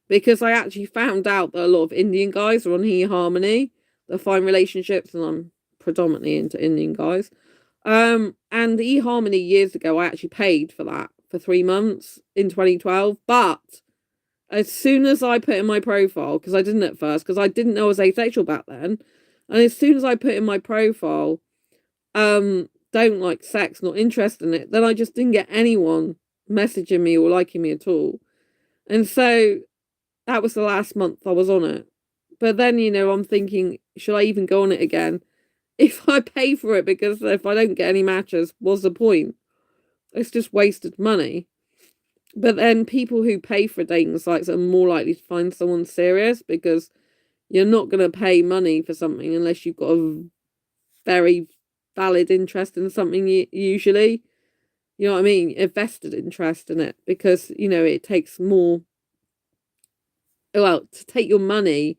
because I actually found out that a lot of Indian guys are on eHarmony. They find relationships, and I'm predominantly into Indian guys. And eHarmony years ago, I actually paid for that for 3 months in 2012. But as soon as I put in my profile, because I didn't at first, because I didn't know I was asexual back then, and as soon as I put in my profile, don't like sex, not interested in it, then I just didn't get anyone messaging me or liking me at all. And so that was the last month I was on it. But then, I'm thinking, should I even go on it again? If I pay for it, because if I don't get any matches, what's the point? It's just wasted money. But then people who pay for dating sites are more likely to find someone serious, because you're not going to pay money for something unless you've got a very valid interest in something, usually. You know what I mean? A vested interest in it, because, it takes more. Well, to take your money,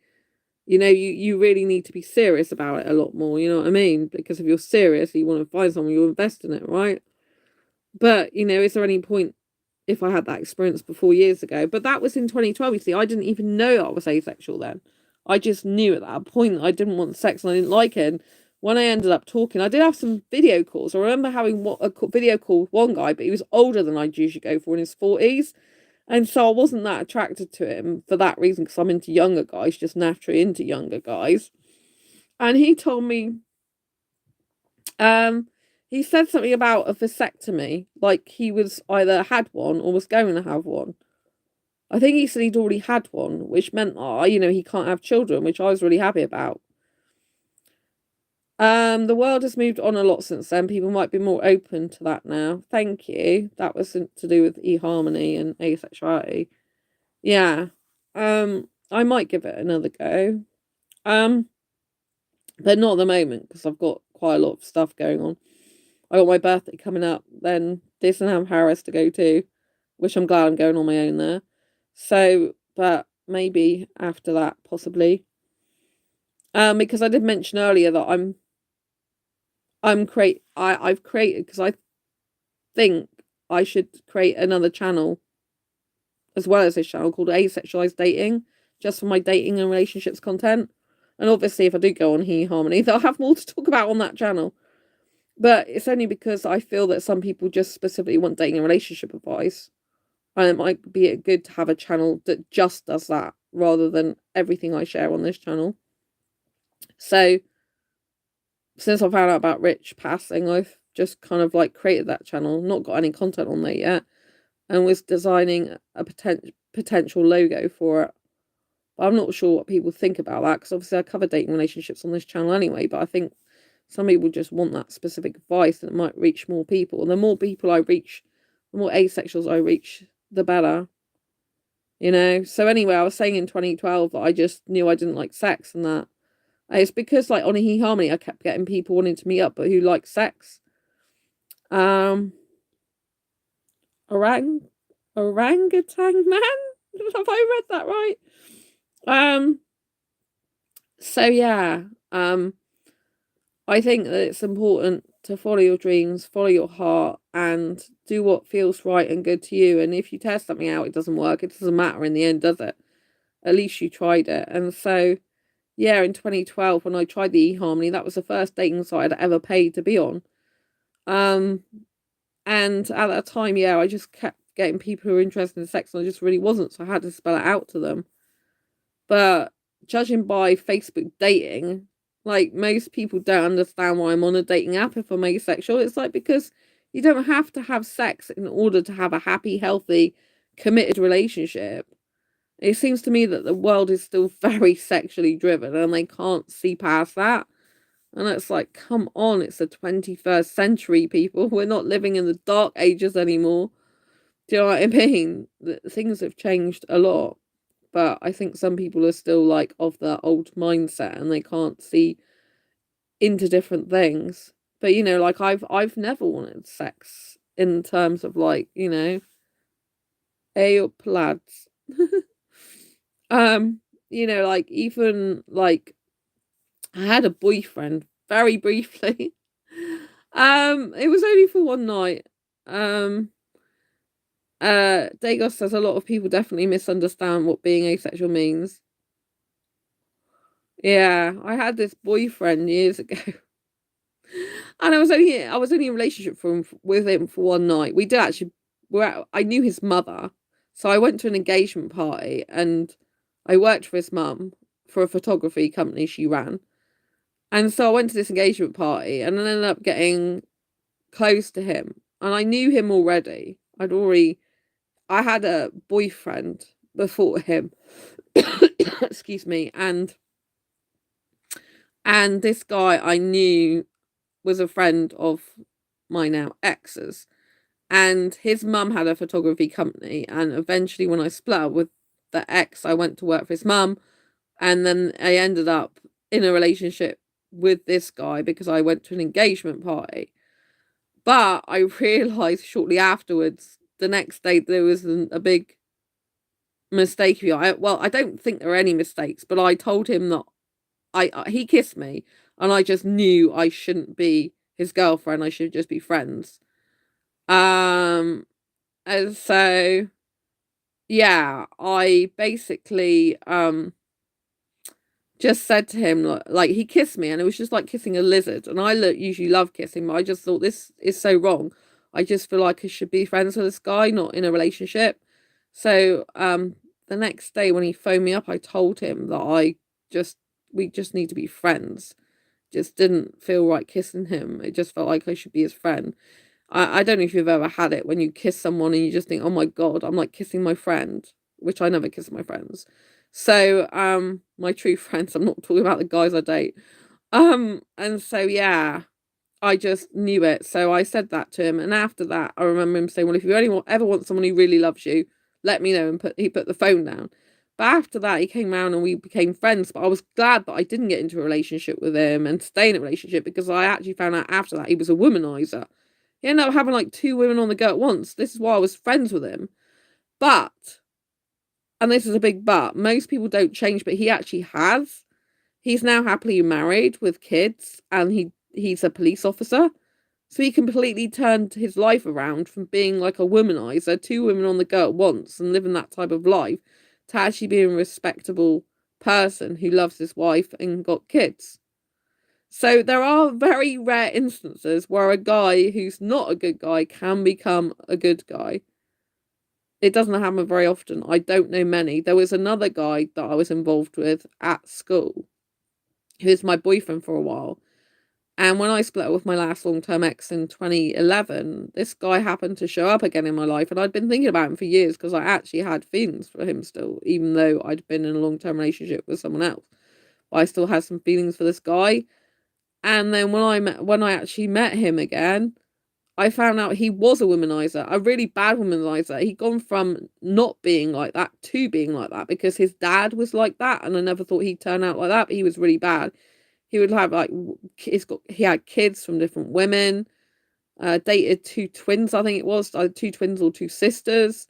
you really need to be serious about it a lot more, you know what I mean? Because if you're serious, you want to find someone, you invest in it, right? But, is there any point if I had that experience before years ago? But that was in 2012, you see. I didn't even know I was asexual then. I just knew at that point that I didn't want sex and I didn't like it. And when I ended up talking, I did have some video calls. I remember having a video call with one guy, but he was older than I'd usually go for, in his 40s. And so I wasn't that attracted to him for that reason, because I'm into younger guys, just naturally into younger guys. And he told me, he said something about a vasectomy, like he was either had one or was going to have one. I think he said he'd already had one, which meant, he can't have children, which I was really happy about. The world has moved on a lot since then. People might be more open to that now. Thank you. That was to do with eHarmony and asexuality. Yeah. I might give it another go. But not at the moment, because I've got quite a lot of stuff going on. I got my birthday coming up, then Disneyland Paris to go to, which I'm glad I'm going on my own there. So, but maybe after that, possibly. Because I did mention earlier that I've created, because I think I should create another channel as well as this channel called Asexualise Dating, just for my dating and relationships content. And obviously, if I do go on eHarmony, they'll have more to talk about on that channel. But it's only because I feel that some people just specifically want dating and relationship advice. And it might be good to have a channel that just does that, rather than everything I share on this channel. So, since I found out about Rich passing, I've just kind of created that channel, not got any content on there yet, and was designing a potential logo for it. But I'm not sure what people think about that, because obviously I cover dating relationships on this channel anyway, but I think some people just want that specific advice, and it might reach more people. And the more people I reach, the more asexuals I reach, the better. So anyway, I was saying in 2012 that I just knew I didn't like sex, and that it's because on eHarmony I kept getting people wanting to meet up, but who like sex. Orangutan man? Have I read that right? So yeah, I think that it's important to follow your dreams, follow your heart, and do what feels right and good to you. And if you test something out, it doesn't work, it doesn't matter in the end, does it? At least you tried it. And so, yeah, in 2012, when I tried the eHarmony, that was the first dating site I'd ever paid to be on. And at that time, yeah, I just kept getting people who were interested in sex, and I just really wasn't, so I had to spell it out to them. But judging by Facebook dating, most people don't understand why I'm on a dating app if I'm asexual. It's because you don't have to have sex in order to have a happy, healthy, committed relationship. It seems to me that the world is still very sexually driven and they can't see past that. And it's like, come on, it's the 21st century, people. We're not living in the dark ages anymore. Do you know what I mean? Things have changed a lot. But I think some people are still like of that old mindset and they can't see into different things. But you know, like I've never wanted sex in terms of like, you know, up lads. um, you know, like even like I had a boyfriend very briefly. It was only for one night. Um, Dagos says a lot of people definitely misunderstand what being asexual means. Yeah, I had this boyfriend years ago, and I was only in a relationship with him for one night. We did actually. I knew his mother, so I went to an engagement party, and I worked for his mum for a photography company she ran. And so I went to this engagement party, and I ended up getting close to him, and I knew him already. I had a boyfriend before him. Excuse me, and this guy I knew was a friend of my now ex's, and his mum had a photography company, and eventually when I split up with the ex, I went to work for his mum, and then I ended up in a relationship with this guy because I went to an engagement party. But I realised shortly afterwards, the next day, there was a big mistake. I don't think there were any mistakes, but I told him that he kissed me, and I just knew I shouldn't be his girlfriend. I should just be friends. Um, and so yeah, I basically just said to him like he kissed me, and it was just like kissing a lizard. And I usually love kissing, but I just thought this is so wrong. I just feel like I should be friends with this guy, not in a relationship. So the next day when he phoned me up, I told him that just we just need to be friends. Just didn't feel right kissing him. It just felt like I should be his friend. I don't know if you've ever had it when you kiss someone and you just think, oh my God, I'm like kissing my friend, which I never kiss my friends. So, my true friends, I'm not talking about the guys I date. And so yeah, I just knew it. So I said that to him. And after that, I remember him saying, well, if you ever want someone who really loves you, let me know. And he put the phone down. But after that, he came round and we became friends. But I was glad that I didn't get into a relationship with him and stay in a relationship, because I actually found out after that he was a womanizer. He ended up having like two women on the go at once. This is why I was friends with him. But, and this is a big but, most people don't change, but he actually has. He's now happily married with kids, and he's a police officer. So he completely turned his life around from being like a womanizer, two women on the go at once, and living that type of life, to actually being a respectable person who loves his wife and got kids. So there are very rare instances where a guy who's not a good guy can become a good guy. It doesn't happen very often. I don't know many. There was another guy that I was involved with at school, who was my boyfriend for a while. And when I split up with my last long-term ex in 2011, this guy happened to show up again in my life. And I'd been thinking about him for years because I actually had feelings for him still, even though I'd been in a long-term relationship with someone else. But I still had some feelings for this guy. And then when I actually met him again, I found out he was a womanizer, a really bad womanizer. He'd gone from not being like that to being like that because his dad was like that, and I never thought he'd turn out like that, but he was really bad. He would have like he had kids from different women, dated two twins, I think it was, either two twins or two sisters.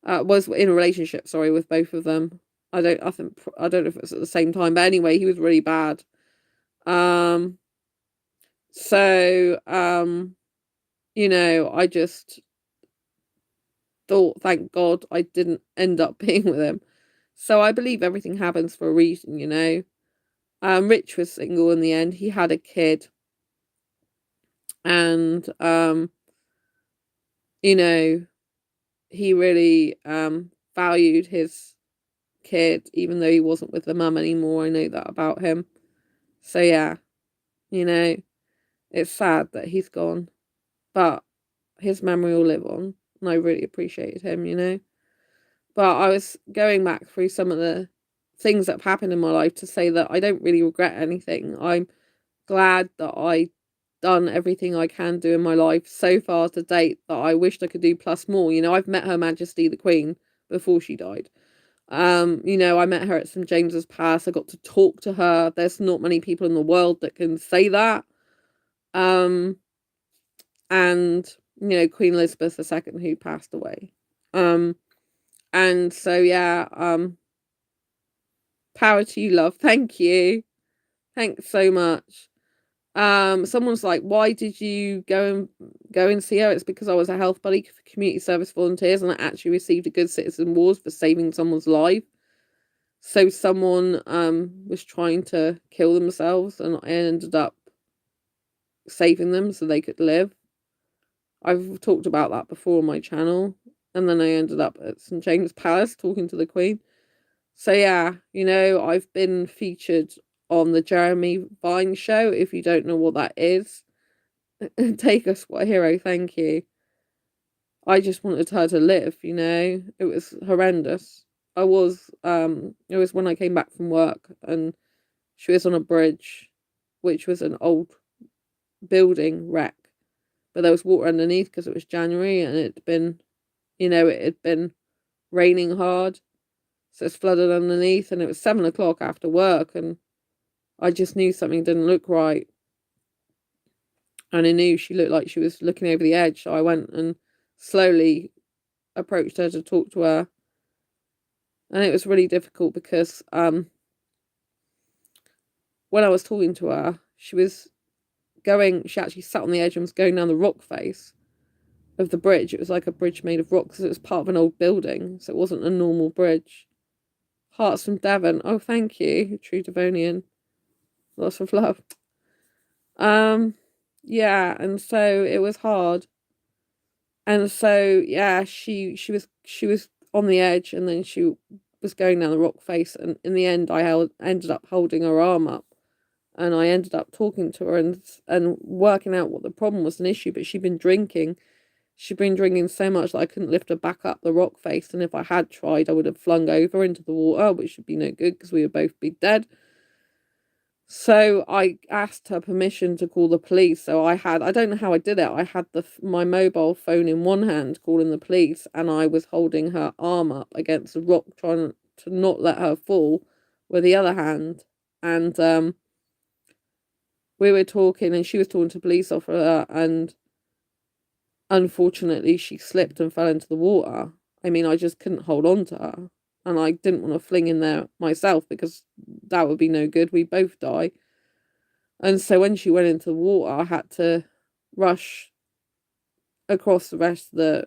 Was in a relationship, sorry, with both of them. I don't know if it was at the same time, but anyway, he was really bad. Um, so you know, I just thought, thank God I didn't end up being with him. So I believe everything happens for a reason, you know. Rich was single in the end. He had a kid. And you know, he really valued his kid, even though he wasn't with the mum anymore. I know that about him. So yeah, you know, it's sad that he's gone. But his memory will live on. And I really appreciated him, you know. But I was going back through some of the things that have happened in my life to say that I don't really regret anything. I'm glad that I done everything I can do in my life so far to date that I wished I could do plus more. I've met Her Majesty the Queen before she died. I met her at St James's Palace. I got to talk to her. There's not many people in the world that can say that. And Queen Elizabeth II, who passed away. And so yeah, power to you, love. Thank you. Thanks so much. Someone's like, why did you go and see her? It's because I was a health buddy for community service volunteers, and I actually received a Good Citizen Award for saving someone's life. So someone was trying to kill themselves, and I ended up saving them so they could live. I've talked about that before on my channel, and then I ended up at St James's Palace talking to the Queen. So yeah, I've been featured on the Jeremy Vine show. If you don't know what that is, take us, what a hero, thank you. I just wanted her to live, it was horrendous. It was when I came back from work, and she was on a bridge, which was an old building wreck, but there was water underneath because it was January, and it had been raining hard, so it's flooded underneath, and it was 7 o'clock after work, and I just knew something didn't look right. And I knew she looked like she was looking over the edge, so I went and slowly approached her to talk to her. And it was really difficult because when I was talking to her, she actually sat on the edge and was going down the rock face of the bridge. It was like a bridge made of rocks, because it was part of an old building, so it wasn't a normal bridge. Hearts from Devon. Oh, thank you, true Devonian. Lots of love. Yeah, and so it was hard. And so yeah, she was on the edge, and then she was going down the rock face, and in the end I ended up holding her arm up, and I ended up talking to her and working out what the problem was, an issue. But she'd been drinking so much that I couldn't lift her back up the rock face, and if I had tried, I would have flung over into the water, which would be no good because we would both be dead. So I asked her permission to call the police. So I don't know how I did it. I had my mobile phone in one hand calling the police, and I was holding her arm up against the rock, trying to not let her fall with the other hand. And we were talking, and she was talking to a police officer, and unfortunately she slipped and fell into the water. I mean, I just couldn't hold on to her, and I didn't want to fling in there myself because that would be no good. We both die. And so when she went into the water, I had to rush across the rest of the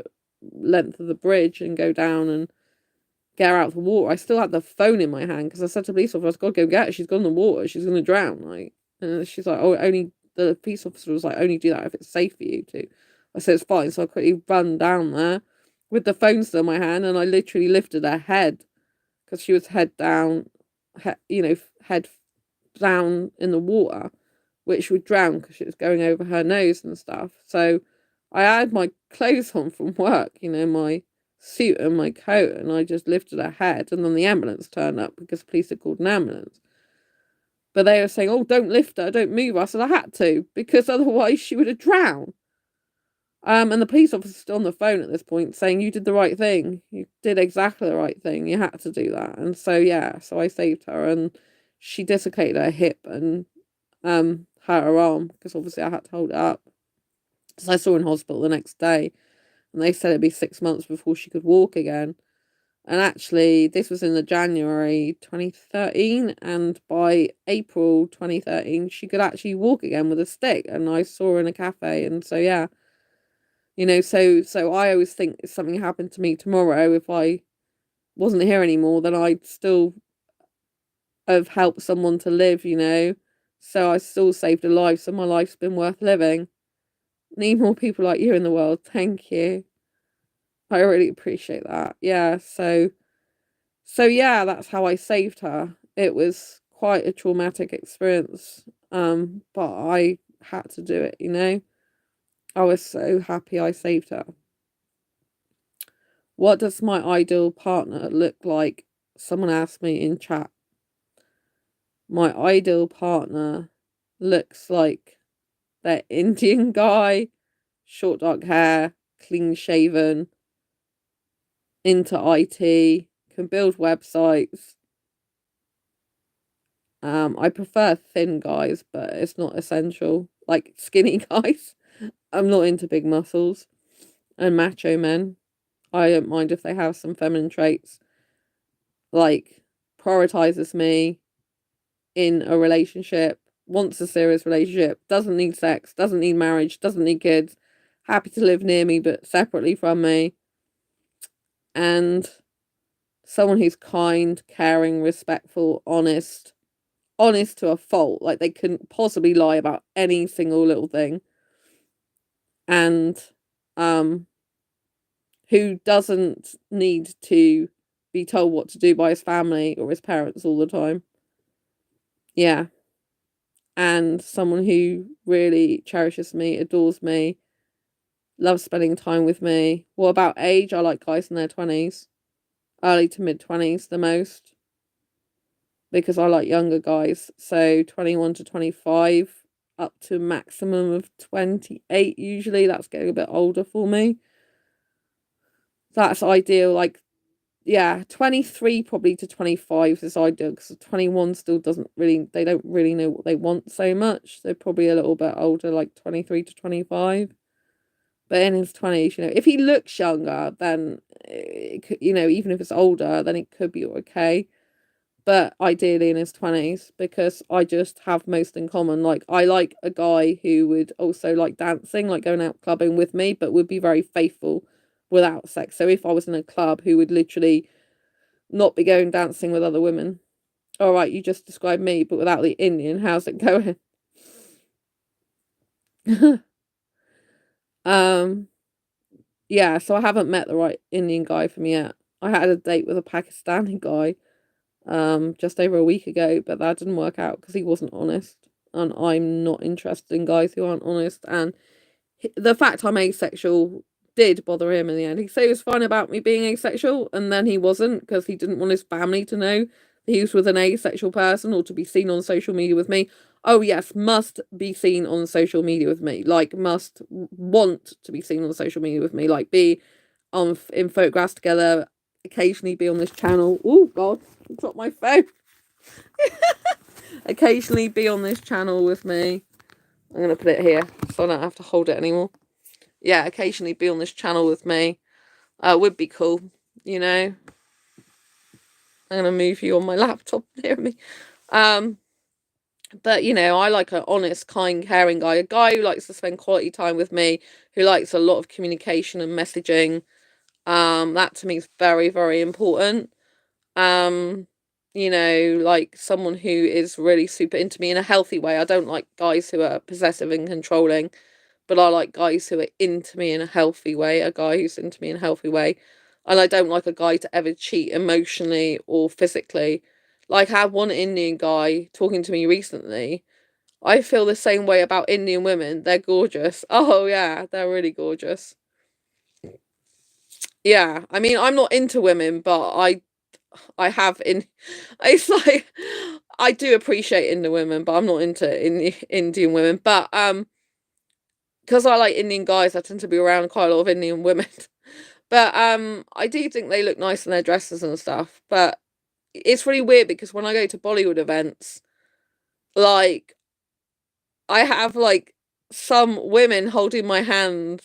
length of the bridge and go down and get her out of the water. I still had the phone in my hand because I said to the police officer, I've got to go get her. She's gone in the water. She's going to drown. And she's like, oh, the police officer was like, only do that if it's safe for you to. I said, it's fine. So I quickly run down there with the phone still in my hand, and I literally lifted her head because she was head down, head down in the water, which would drown because it was going over her nose and stuff. So I had my clothes on from work, my suit and my coat, and I just lifted her head, and then the ambulance turned up because police had called an ambulance. But they were saying, oh, don't lift her, don't move her. I said I had to, because otherwise she would have drowned. And the police officer's still on the phone at this point saying, you did the right thing. You did exactly the right thing. You had to do that. And so, yeah, so I saved her, and she dislocated her hip and hurt her arm, because obviously I had to hold it up. So I saw her in hospital the next day, and they said it'd be 6 months before she could walk again. And actually, this was in the January 2013, and by April 2013, she could actually walk again with a stick, and I saw her in a cafe. And so, yeah, so I always think if something happened to me tomorrow, if I wasn't here anymore, then I'd still have helped someone to live, so I still saved a life, so my life's been worth living. Need more people like you in the world. Thank you. I really appreciate that. Yeah, so yeah, that's how I saved her. It was quite a traumatic experience, but I had to do it, I was so happy I saved her. What does my ideal partner look like? Someone asked me in chat. My ideal partner looks like that Indian guy, short dark hair, clean shaven, into IT, can build websites. I prefer thin guys, but it's not essential. Like skinny guys. I'm not into big muscles. And macho men. I don't mind if they have some feminine traits. Like, prioritizes me in a relationship, wants a serious relationship, doesn't need sex, doesn't need marriage, doesn't need kids, happy to live near me but separately from me. And someone who's kind, caring, respectful, honest to a fault. Like, they couldn't possibly lie about any single little thing. And who doesn't need to be told what to do by his family or his parents all the time. Yeah. And someone who really cherishes me, adores me, loves spending time with me. What about age? I like guys in their 20s, early to mid 20s the most, because I like younger guys. So 21 to 25, up to a maximum of 28 usually. That's getting a bit older for me. That's ideal. Like, yeah, 23 probably to 25 is ideal, because 21 still doesn't really, they don't really know what they want so much. They're probably a little bit older, like 23 to 25. But in his 20s, if he looks younger, then, it could, even if it's older, then it could be okay. But ideally in his 20s, because I just have most in common. Like, I like a guy who would also like dancing, like going out clubbing with me, but would be very faithful without sex. So if I was in a club, who would literally not be going dancing with other women. All right, you just described me, but without the Indian. How's it going? Yeah, so I haven't met the right Indian guy for me yet. I had a date with a Pakistani guy just over a week ago, but that didn't work out because he wasn't honest. And I'm not interested in guys who aren't honest. And the fact I'm asexual did bother him in the end. He said he was fine about me being asexual, and then he wasn't, because he didn't want his family to know that he was with an asexual person, or to be seen on social media with me. Oh yes, must be seen on social media with me. Like, must want to be seen on social media with me. Like, be on in photographs together, occasionally be on this channel. Oh God, I dropped my phone. Occasionally be on this channel with me. I'm gonna put it here so I don't have to hold it anymore. Yeah, occasionally be on this channel with me. Would be cool, I'm gonna move you on my laptop near me. But I like an honest, kind, caring guy. A guy who likes to spend quality time with me, who likes a lot of communication and messaging. That to me is very, very important. Like someone who is really super into me in a healthy way. I don't like guys who are possessive and controlling. But I like guys who are into me in a healthy way, a guy who's into me in a healthy way. And I don't like a guy to ever cheat emotionally or physically. Like, I had one Indian guy talking to me recently. I feel the same way about Indian women. They're gorgeous. Oh, yeah, they're really gorgeous. Yeah, I mean, I'm not into women, but I have in. It's like, I do appreciate Indian women, but I'm not into Indian women. But because I like Indian guys, I tend to be around quite a lot of Indian women. But I do think they look nice in their dresses and stuff. But it's really weird, because when I go to Bollywood events, like, I have like some women holding my hand,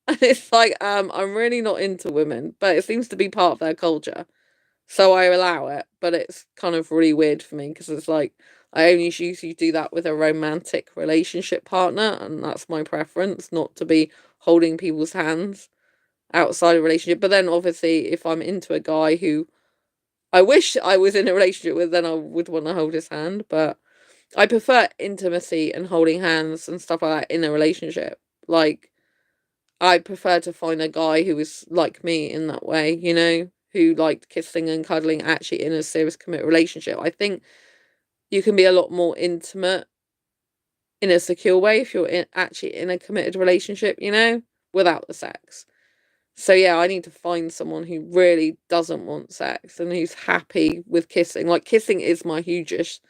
and it's like, I'm really not into women, but it seems to be part of their culture, so I allow it. But it's kind of really weird for me, because it's like, I only usually do that with a romantic relationship partner, and that's my preference, not to be holding people's hands outside a relationship. But then obviously, if I'm into a guy who I wish I was in a relationship with, then I would want to hold his hand. But I prefer intimacy and holding hands and stuff like that in a relationship. Like, I prefer to find a guy who is like me in that way, who liked kissing and cuddling, actually in a serious committed relationship. I think you can be a lot more intimate in a secure way if you're actually in a committed relationship, without the sex. So yeah, I need to find someone who really doesn't want sex and who's happy with kissing. Like, kissing is my hugest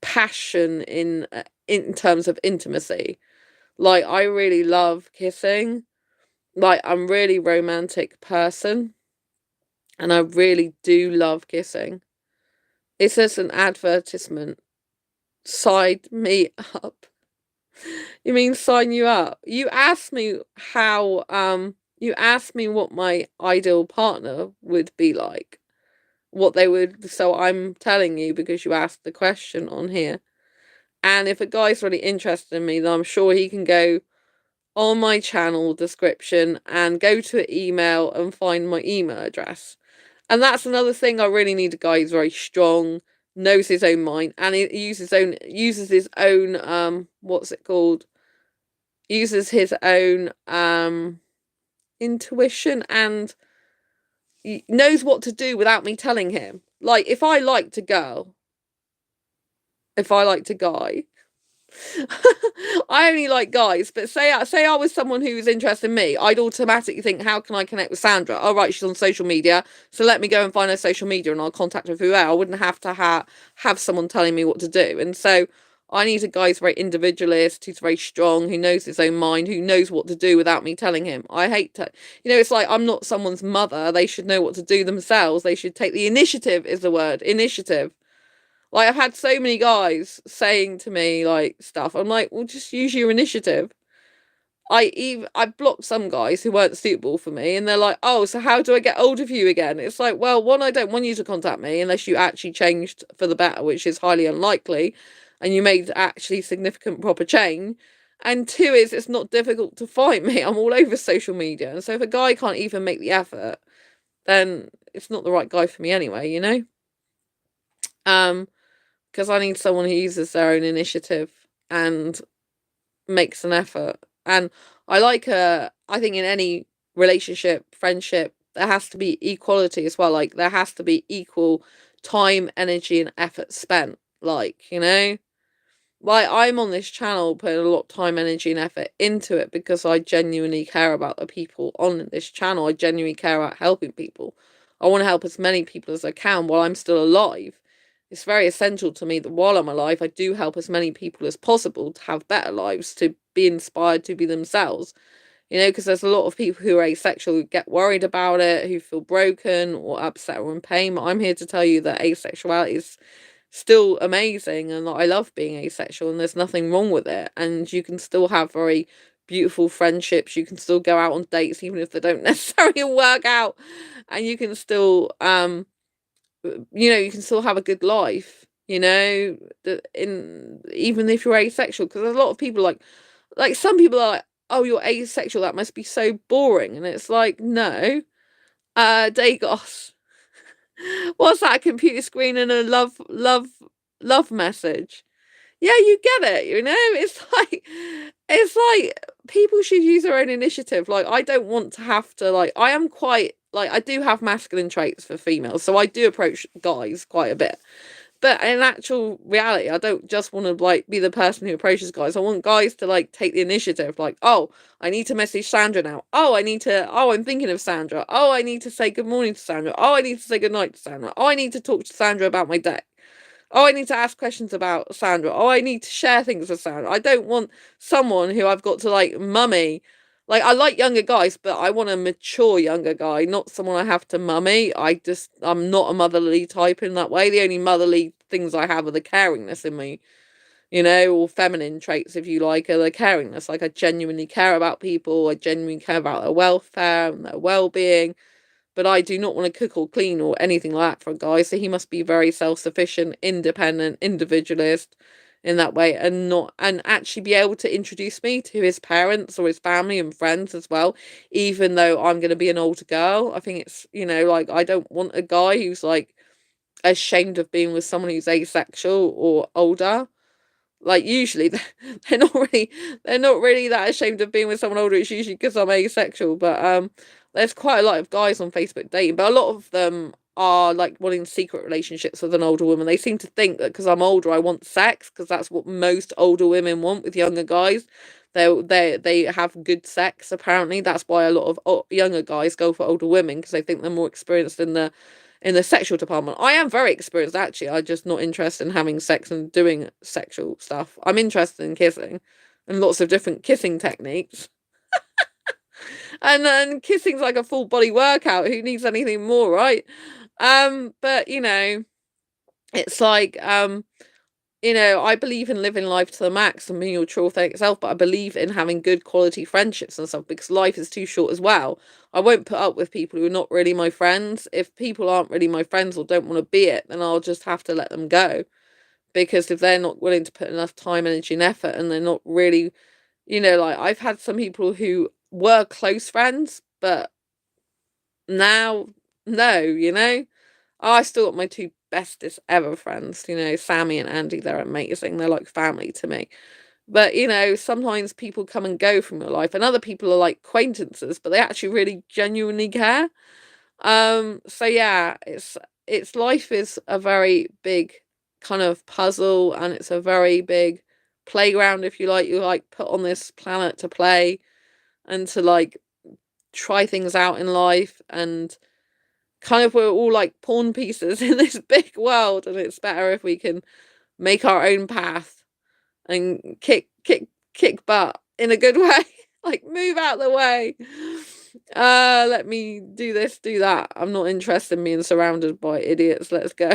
passion in terms of intimacy. Like, I really love kissing. Like, I'm really romantic person, and I really do love kissing. It's just an advertisement. Side me up. You mean sign you up? You asked me you asked me what my ideal partner would be like. What they would, so I'm telling you because you asked the question on here. And if a guy's really interested in me, then I'm sure he can go on my channel description and go to an email and find my email address. And that's another thing. I really need a guy who's very strong, knows his own mind, and he uses his own what's it called? Uses his own intuition, and he knows what to do without me telling him. Like, if I liked a girl, if I liked a guy, I only like guys, but say I was someone who was interested in me, I'd automatically think, how can I connect with Sandra? Oh, right, she's on social media, so let me go and find her social media and I'll contact her through there. I wouldn't have to have someone telling me what to do. And so I need a guy who's very individualist, who's very strong, who knows his own mind, who knows what to do without me telling him. I hate to, it's like, I'm not someone's mother. They should know what to do themselves. They should take the initiative, is the word, initiative. Like, I've had so many guys saying to me, like, stuff. I'm like, well, just use your initiative. I blocked some guys who weren't suitable for me, and they're like, oh, so how do I get hold of you again? It's like, well, one, I don't want you to contact me unless you actually changed for the better, which is highly unlikely, and you made actually significant proper change. And two is, it's not difficult to find me. I'm all over social media. And so if a guy can't even make the effort, then it's not the right guy for me anyway, you know? Because I need someone who uses their own initiative and makes an effort. And I think in any relationship, friendship, there has to be equality as well. Like, there has to be equal time, energy, and effort spent. Like, like, I'm on this channel putting a lot of time, energy, and effort into it because I genuinely care about the people on this channel. I genuinely care about helping people. I want to help as many people as I can while I'm still alive. It's very essential to me that while I'm alive, I do help as many people as possible to have better lives, to be inspired to be themselves. Because there's a lot of people who are asexual who get worried about it, who feel broken or upset or in pain. But I'm here to tell you that asexuality is still amazing, and I love being asexual, and there's nothing wrong with it. And you can still have very beautiful friendships. You can still go out on dates, even if they don't necessarily work out. And you can still you can still have a good life, in even if you're asexual, because there's a lot of people like some people are like, oh, you're asexual, that must be so boring. And it's like, no, Dagos, what's that, a computer screen and a love message? Yeah, you get it, it's like people should use their own initiative. Like, I don't want to have to, like, I am quite, like, I do have masculine traits for females, so I do approach guys quite a bit. But in actual reality, I don't just want to, like, be the person who approaches guys. I want guys to, like, take the initiative. Like, oh, I need to message Sandra now. Oh, I'm thinking of Sandra. Oh, I need to say good morning to Sandra. Oh, I need to say good night to Sandra. Oh, I need to talk to Sandra about my day. Oh, I need to ask questions about Sandra. Oh, I need to share things with Sandra. I don't want someone who I've got to, like, mummy. Like, I like younger guys, but I want a mature younger guy, not someone I have to mummy. I'm not a motherly type in that way. The only motherly things I have are the caringness in me, or feminine traits, if you like, are the caringness. Like, I genuinely care about people. I genuinely care about their welfare and their well-being. But I do not want to cook or clean or anything like that for a guy. So he must be very self-sufficient, independent, individualist in that way, and actually be able to introduce me to his parents or his family and friends as well, even though I'm going to be an older girl. I think it's, like, I don't want a guy who's, like, ashamed of being with someone who's asexual or older. Like, usually they're not really that ashamed of being with someone older. It's usually because I'm asexual. But there's quite a lot of guys on Facebook dating, but a lot of them are like wanting secret relationships with an older woman. They seem to think that because I'm older, I want sex, because that's what most older women want with younger guys. They have good sex. Apparently, that's why a lot of younger guys go for older women, because they think they're more experienced in the sexual department. I am very experienced, actually. I'm just not interested in having sex and doing sexual stuff. I'm interested in kissing and lots of different kissing techniques. And then kissing's like a full body workout. Who needs anything more, right? But it's like, I believe in living life to the max and being your true authentic self, but I believe in having good quality friendships and stuff, because life is too short as well. I won't put up with people who are not really my friends. If people aren't really my friends or don't want to be it, then I'll just have to let them go. Because if they're not willing to put enough time, energy, and effort, and they're not really, like, I've had some people who were close friends, but now, no. I still got my two bestest ever friends, Sammy and Andy. They're amazing. They're like family to me. But, sometimes people come and go from your life, and other people are like acquaintances, but they actually really genuinely care. So yeah, it's life is a very big kind of puzzle, and it's a very big playground, if you like. You like put on this planet to play and to like try things out in life, and kind of we're all like pawn pieces in this big world, and it's better if we can make our own path and kick butt in a good way. Like, move out the way. Let me do this, do that. I'm not interested in being surrounded by idiots. Let's go.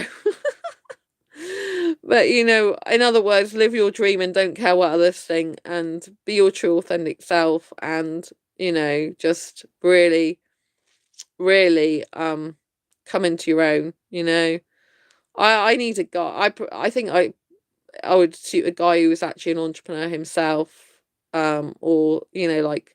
But in other words, live your dream and don't care what others think, and be your true authentic self, and just really, really come into your own. I need a guy. I think I would suit a guy who was actually an entrepreneur himself, or like,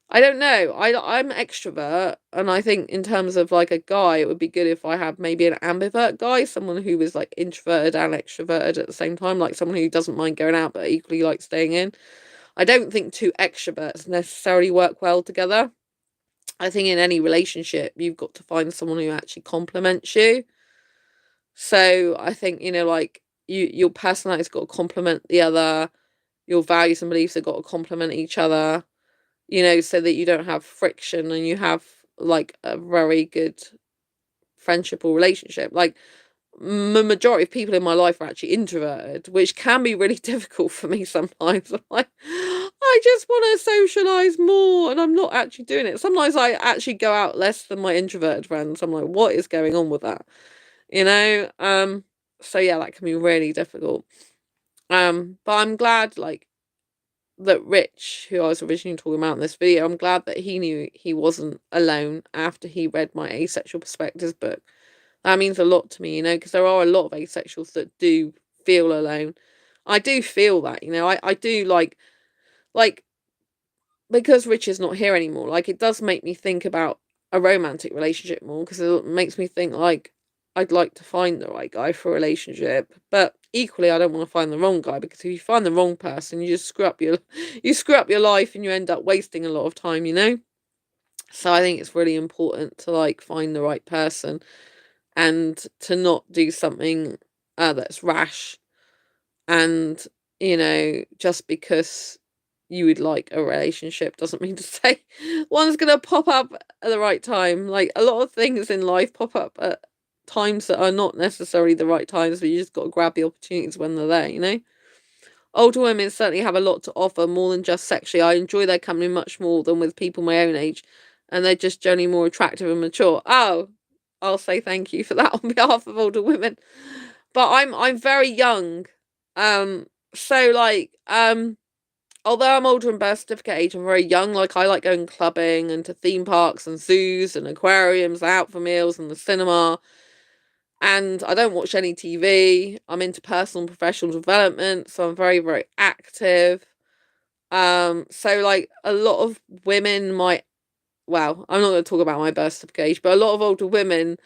I don't know. I'm extrovert, and I think in terms of like a guy, it would be good if I had maybe an ambivert guy, someone who was like introverted and extroverted at the same time, like someone who doesn't mind going out but equally likes staying in. I don't think two extroverts necessarily work well together. I think in any relationship, you've got to find someone who actually complements you. So I think, like, your personality's got to complement the other, your values and beliefs have got to complement each other, so that you don't have friction and you have like a very good friendship or relationship. Like, the majority of people in my life are actually introverted, which can be really difficult for me sometimes. I'm like, I just want to socialize more, and I'm not actually doing it. Sometimes I actually go out less than my introverted friends. I'm like, what is going on with that? So yeah, that can be really difficult. But I'm glad, like, that Rich, who I was originally talking about in this video, I'm glad that he knew he wasn't alone after he read my Asexual Perspectives book. That means a lot to me, because there are a lot of asexuals that do feel alone. I do feel that, I do like, because Rich is not here anymore, like, it does make me think about a romantic relationship more, because it makes me think, like, I'd like to find the right guy for a relationship, but equally I don't want to find the wrong guy, because if you find the wrong person, you just screw up your life, and you end up wasting a lot of time. So I think it's really important to like find the right person, and to not do something that's rash, and just because you would like a relationship doesn't mean to say one's gonna pop up at the right time. Like, a lot of things in life pop up at times that are not necessarily the right times, but you just got to grab the opportunities when they're there. Older women certainly have a lot to offer, more than just sexually. I enjoy their company much more than with people my own age, and they're just generally more attractive and mature. Oh, I'll say thank you for that on behalf of older women. But I'm very young. So like, although I'm older in birth certificate age, I'm very young. Like, I like going clubbing and to theme parks and zoos and aquariums, out for meals and the cinema. And I don't watch any TV. I'm into personal and professional development, so I'm very, very active. So like, a lot of women might, well, I'm not going to talk about my birth certificate age, but a lot of older women,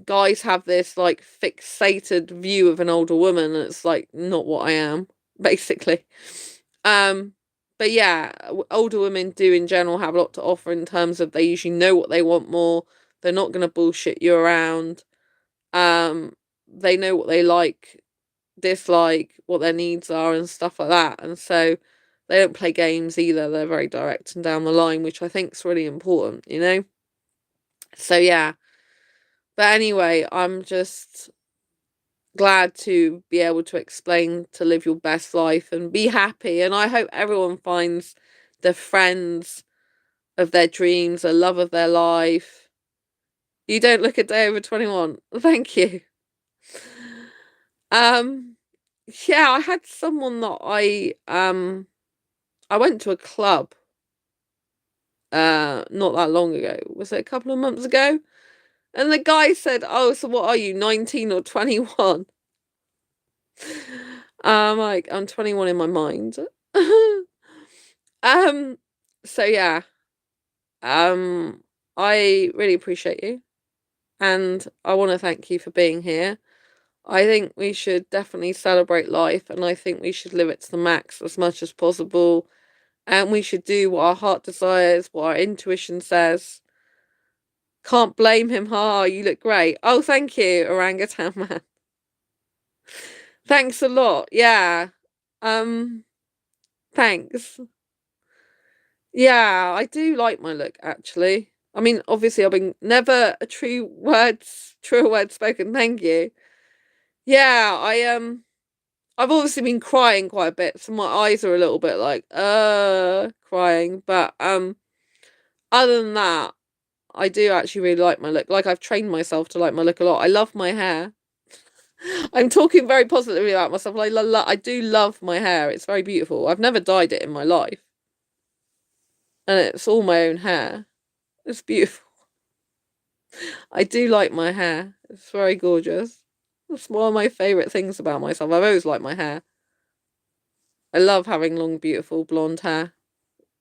guys have this like fixated view of an older woman, and it's like not what I am, basically. But yeah, older women do in general have a lot to offer, in terms of they usually know what they want more. They're not going to bullshit you around. They know what they like, dislike, what their needs are and stuff like that. And so they don't play games either. They're very direct and down the line, which I think is really important, you know? So yeah. But anyway, I'm just glad to be able to explain to live your best life and be happy. And I hope everyone finds the friends of their dreams, a love of their life. You don't look a day over 21. Thank you. Yeah, I had someone that I went to a club not that long ago. Was it a couple of months ago? And the guy said, "Oh, so what are you, 19 or 21?" Like, I'm 21 in my mind. um, so yeah. I really appreciate you, and I want to thank you for being here. I think we should definitely celebrate life, and I think we should live it to the max as much as possible. And we should do what our heart desires, what our intuition says. Can't blame him. Ha, you look great. Oh, thank you, orangutan man. Thanks a lot. Yeah. Um, thanks. Yeah, I do like my look actually. I mean, obviously I've been never a true word spoken, thank you. Yeah, I've obviously been crying quite a bit, so my eyes are a little bit like crying, but other than that, I do actually really like my look. Like, I've trained myself to like my look a lot. I love my hair. I'm talking very positively about myself. I do love my hair. It's very beautiful. I've never dyed it in my life, and it's all my own hair. It's beautiful. I do like my hair. It's very gorgeous. It's one of my favourite things about myself. I've always liked my hair. I love having long, beautiful blonde hair.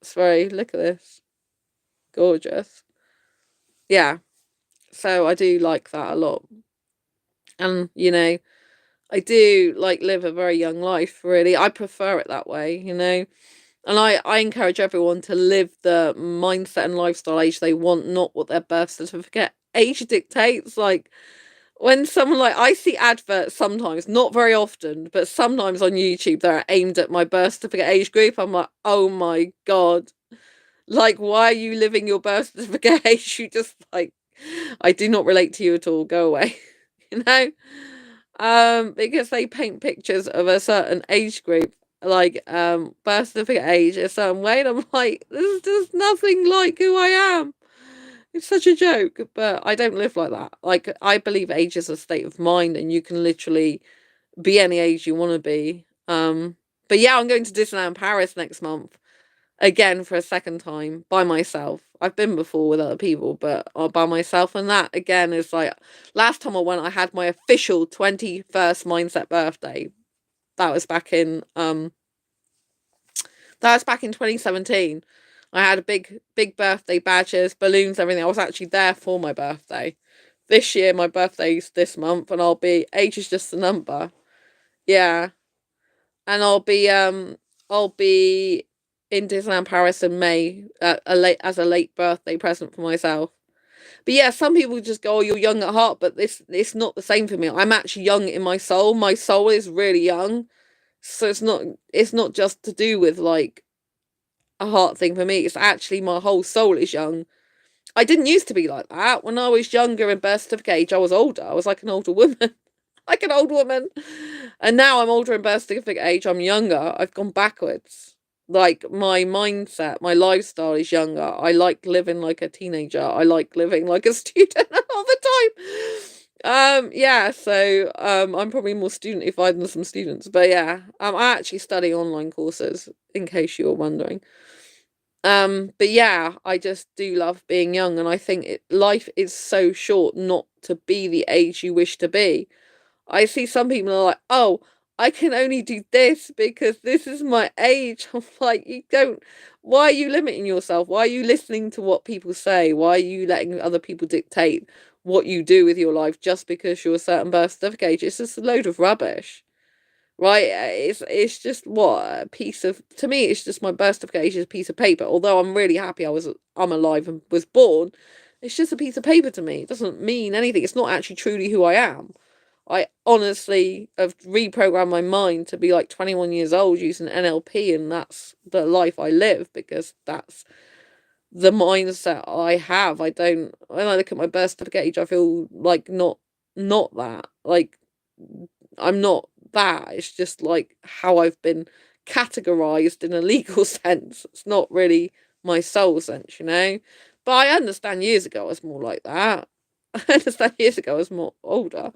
It's very, look at this. Gorgeous. Yeah. So I do like that a lot. And, you know, I do like live a very young life, really. I prefer it that way, you know. And I encourage everyone to live the mindset and lifestyle age they want, not what their birth certificate age dictates. Like, when someone, like, I see adverts sometimes, not very often, but sometimes on YouTube that are aimed at my birth certificate age group. I'm like, oh my God. Like, why are you living your birth certificate age? You just, like, I do not relate to you at all. Go away. You know? Because they paint pictures of a certain age group, like birth certificate age a certain way, and I'm like, this is just nothing like who I am. It's such a joke, but I don't live like that. Like, I believe age is a state of mind, and you can literally be any age you want to be. But yeah, I'm going to Disneyland Paris next month again for a second time by myself. I've been before with other people, but by myself, and that again is like, last time I went, I had my official 21st mindset birthday. That was back in 2017. I had a big birthday, badges, balloons, everything. I was actually there for my birthday. This year my birthday's this month, and age is just a number. Yeah. And I'll be in Disneyland Paris in May, as a late birthday present for myself. But yeah, some people just go, "Oh, you're young at heart," but it's not the same for me. I'm actually young in my soul. My soul is really young, so it's not just to do with like a heart thing for me. It's actually my whole soul is young. I didn't used to be like that. When I was younger in birth certificate age, I was older. I was like an older woman. Like an old woman. And now I'm older in birth certificate age, I'm younger. I've gone backwards. Like, my mindset, my lifestyle is younger. I like living like a teenager. I like living like a student all the time. Yeah, so I'm probably more studentified than some students. But yeah, I actually study online courses, in case you were wondering. But yeah, I just do love being young, and I think life is so short not to be the age you wish to be. I see some people are like, oh, I can only do this because this is my age. I'm like, you don't, why are you limiting yourself? Why are you listening to what people say? Why are you letting other people dictate what you do with your life just because you're a certain birth certificate age? It's just a load of rubbish, right? It's just what a piece of, to me, it's just my birth certificate age is a piece of paper. Although I'm really happy I'm alive and was born. It's just a piece of paper to me. It doesn't mean anything. It's not actually truly who I am. I honestly have reprogrammed my mind to be like 21 years old using NLP, and that's the life I live because that's the mindset I have. I don't, when I look at my birth certificate age, I feel like not that. Like, I'm not that. It's just like how I've been categorized in a legal sense. It's not really my soul sense, you know? But I understand years ago I was more like that. I understand years ago I was more older,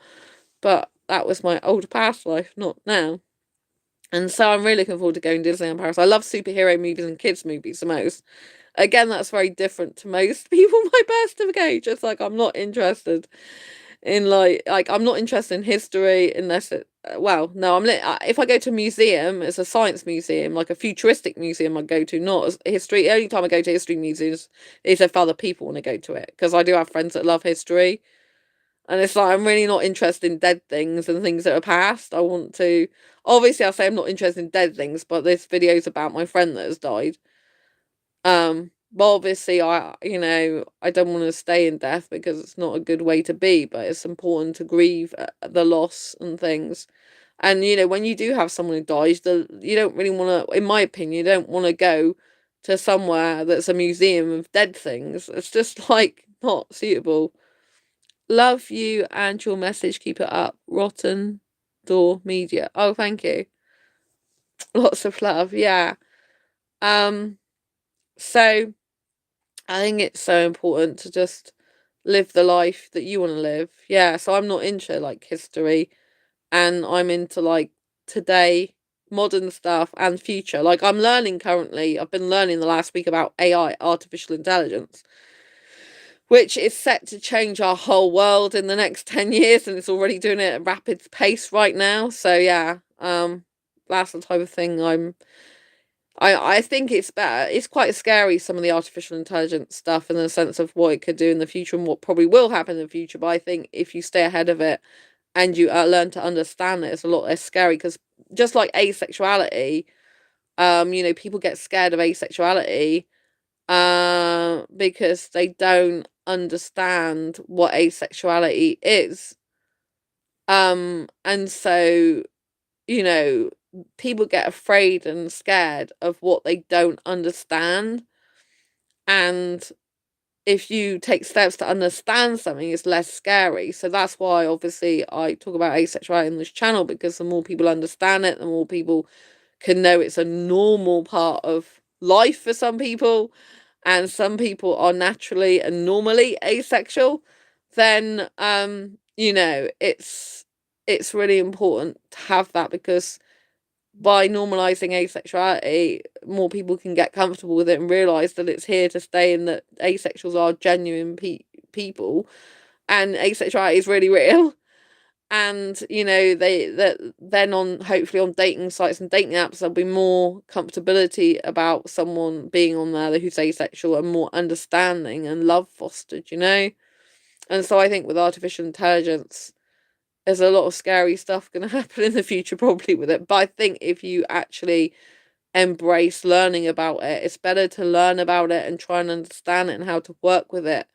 but that was my older past life, not now. And so I'm really looking forward to going to Disneyland Paris. I love superhero movies and kids movies the most. Again, that's very different to most people my birth certificate. Just like I'm not interested in like I'm not interested in history unless it well no if I go to a museum, it's a science museum, like a futuristic museum I go to, not history. The only time I go to history museums is if other people want to go to it, because I do have friends that love history, and it's like I'm really not interested in dead things and things that are past. I want to, obviously I say I'm not interested in dead things, but this video's about my friend that has died. But obviously I don't want to stay in death because it's not a good way to be, but it's important to grieve the loss and things. And when you do have someone who dies, you don't really want to, in my opinion, you don't want to go to somewhere that's a museum of dead things. It's just like not suitable. Love you and your message. Keep it up. Rotten Door Media. Oh, thank you. Lots of love. Yeah. Um, so I think it's so important to just live the life that you want to live. Yeah, so I'm not into like history, and I'm into like today, modern stuff and future. Like I'm learning currently, I've been learning the last week about AI, artificial intelligence, which is set to change our whole world in the next 10 years, and it's already doing it at a rapid pace right now. So yeah, that's the type of thing I think it's better. It's quite scary, some of the artificial intelligence stuff, in the sense of what it could do in the future and what probably will happen in the future. But I think if you stay ahead of it and you learn to understand it, it's a lot less scary. Because just like asexuality, people get scared of asexuality, because they don't understand what asexuality is. And so you know, people get afraid and scared of what they don't understand. And if you take steps to understand something, it's less scary. So that's why, obviously, I talk about asexuality in this channel, because the more people understand it, the more people can know it's a normal part of life for some people, and some people are naturally and normally asexual. Then, it's really important to have that, because by normalizing asexuality, more people can get comfortable with it and realize that it's here to stay, and that asexuals are genuine people, and asexuality is really real. And that then, on hopefully on dating sites and dating apps, there'll be more comfortability about someone being on there who's asexual, and more understanding and love fostered. And so I think with artificial intelligence, there's a lot of scary stuff going to happen in the future probably with it. But I think if you actually embrace learning about it, it's better to learn about it and try and understand it and how to work with it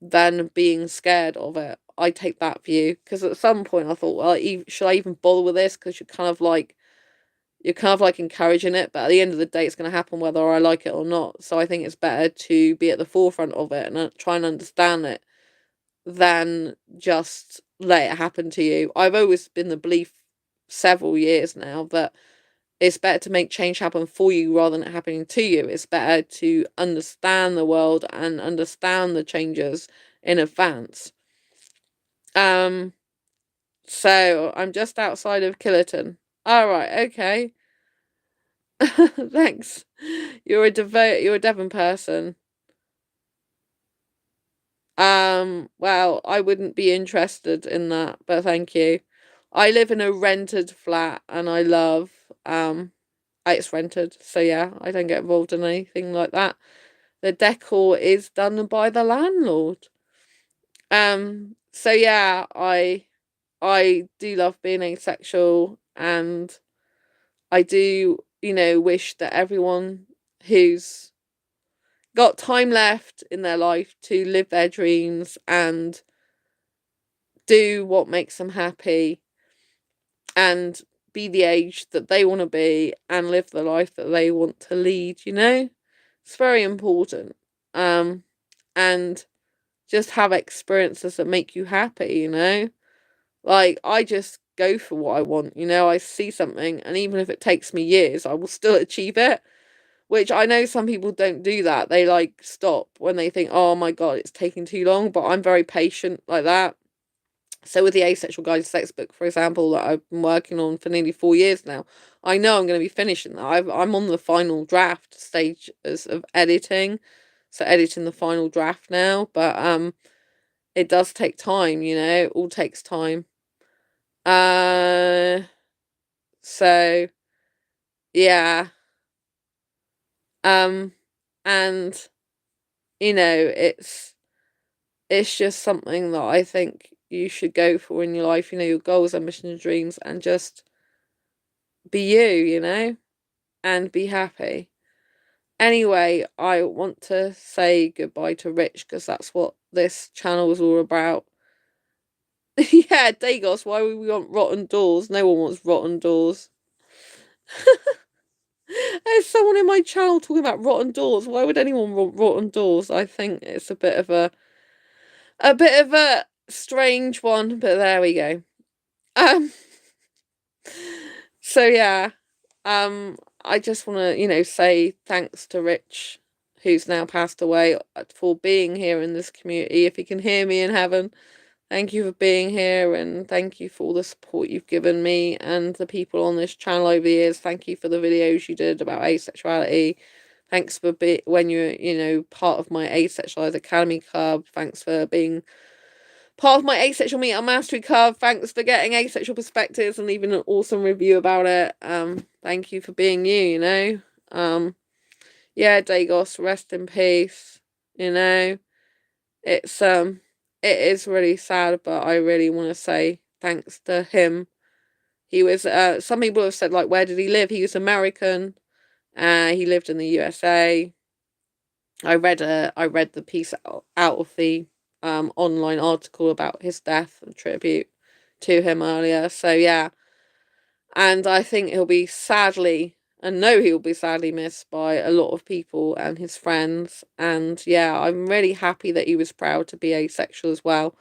than being scared of it. I take that view, because at some point I thought, well, should I even bother with this? Because you're kind of like encouraging it, but at the end of the day, it's going to happen whether I like it or not. So I think it's better to be at the forefront of it and try and understand it than just let it happen to you. I've always been the belief, several years now, that it's better to make change happen for you rather than it happening to you. It's better to understand the world and understand the changes in advance. So I'm just outside of Killerton. All right, okay. Thanks. You're a Devon person. Well, I wouldn't be interested in that, but thank you. I live in a rented flat, and I love it's rented, so yeah, I don't get involved in anything like that. The decor is done by the landlord. So yeah, I do love being asexual, and I do, wish that everyone who's got time left in their life to live their dreams and do what makes them happy and be the age that they want to be and live the life that they want to lead, you know? It's very important. And just have experiences that make you happy, you know? Like, I just go for what I want, you know? I see something, and even if it takes me years, I will still achieve it. Which I know some people don't do that. They, like, stop when they think, oh my God, it's taking too long. But I'm very patient like that. So with the Asexual Guide to Sex book, for example, that I've been working on for nearly 4 years now, I know I'm going to be finishing that. I'm on the final draft stage of editing. So editing the final draft now. But it does take time, you know, it all takes time. So yeah. And you know, it's just something that I think you should go for in your life, you know, your goals, ambitions, and dreams, and just be you know, and be happy. Anyway, I want to say goodbye to Rich because that's what this channel is all about. Yeah, Dagos, why would we want rotten doors? No one wants rotten doors. There's someone in my channel talking about rotten doors. Why would anyone want rotten doors? I think it's a bit of a strange one, but there we go. So yeah, I just want to, you know, say thanks to Rich, who's now passed away, for being here in this community. If he can hear me in heaven, thank you for being here, and thank you for all the support you've given me and the people on this channel over the years. Thank you for the videos you did about asexuality. Thanks for when you're, you know, part of my Asexualise Academy Club. Thanks for being part of my Asexual Meetup Mastery Club. Thanks for getting asexual perspectives and leaving an awesome review about it. Thank you for being you know. Yeah, Dagos, rest in peace. You know, it's it is really sad, but I really want to say thanks to him. He was some people have said, like, where did he live? He was American. He lived in the USA. I read the piece out of the online article about his death and tribute to him earlier. So yeah, and I think he'll be sadly, and know he'll be sadly missed by a lot of people and his friends. And yeah, I'm really happy that he was proud to be asexual as well.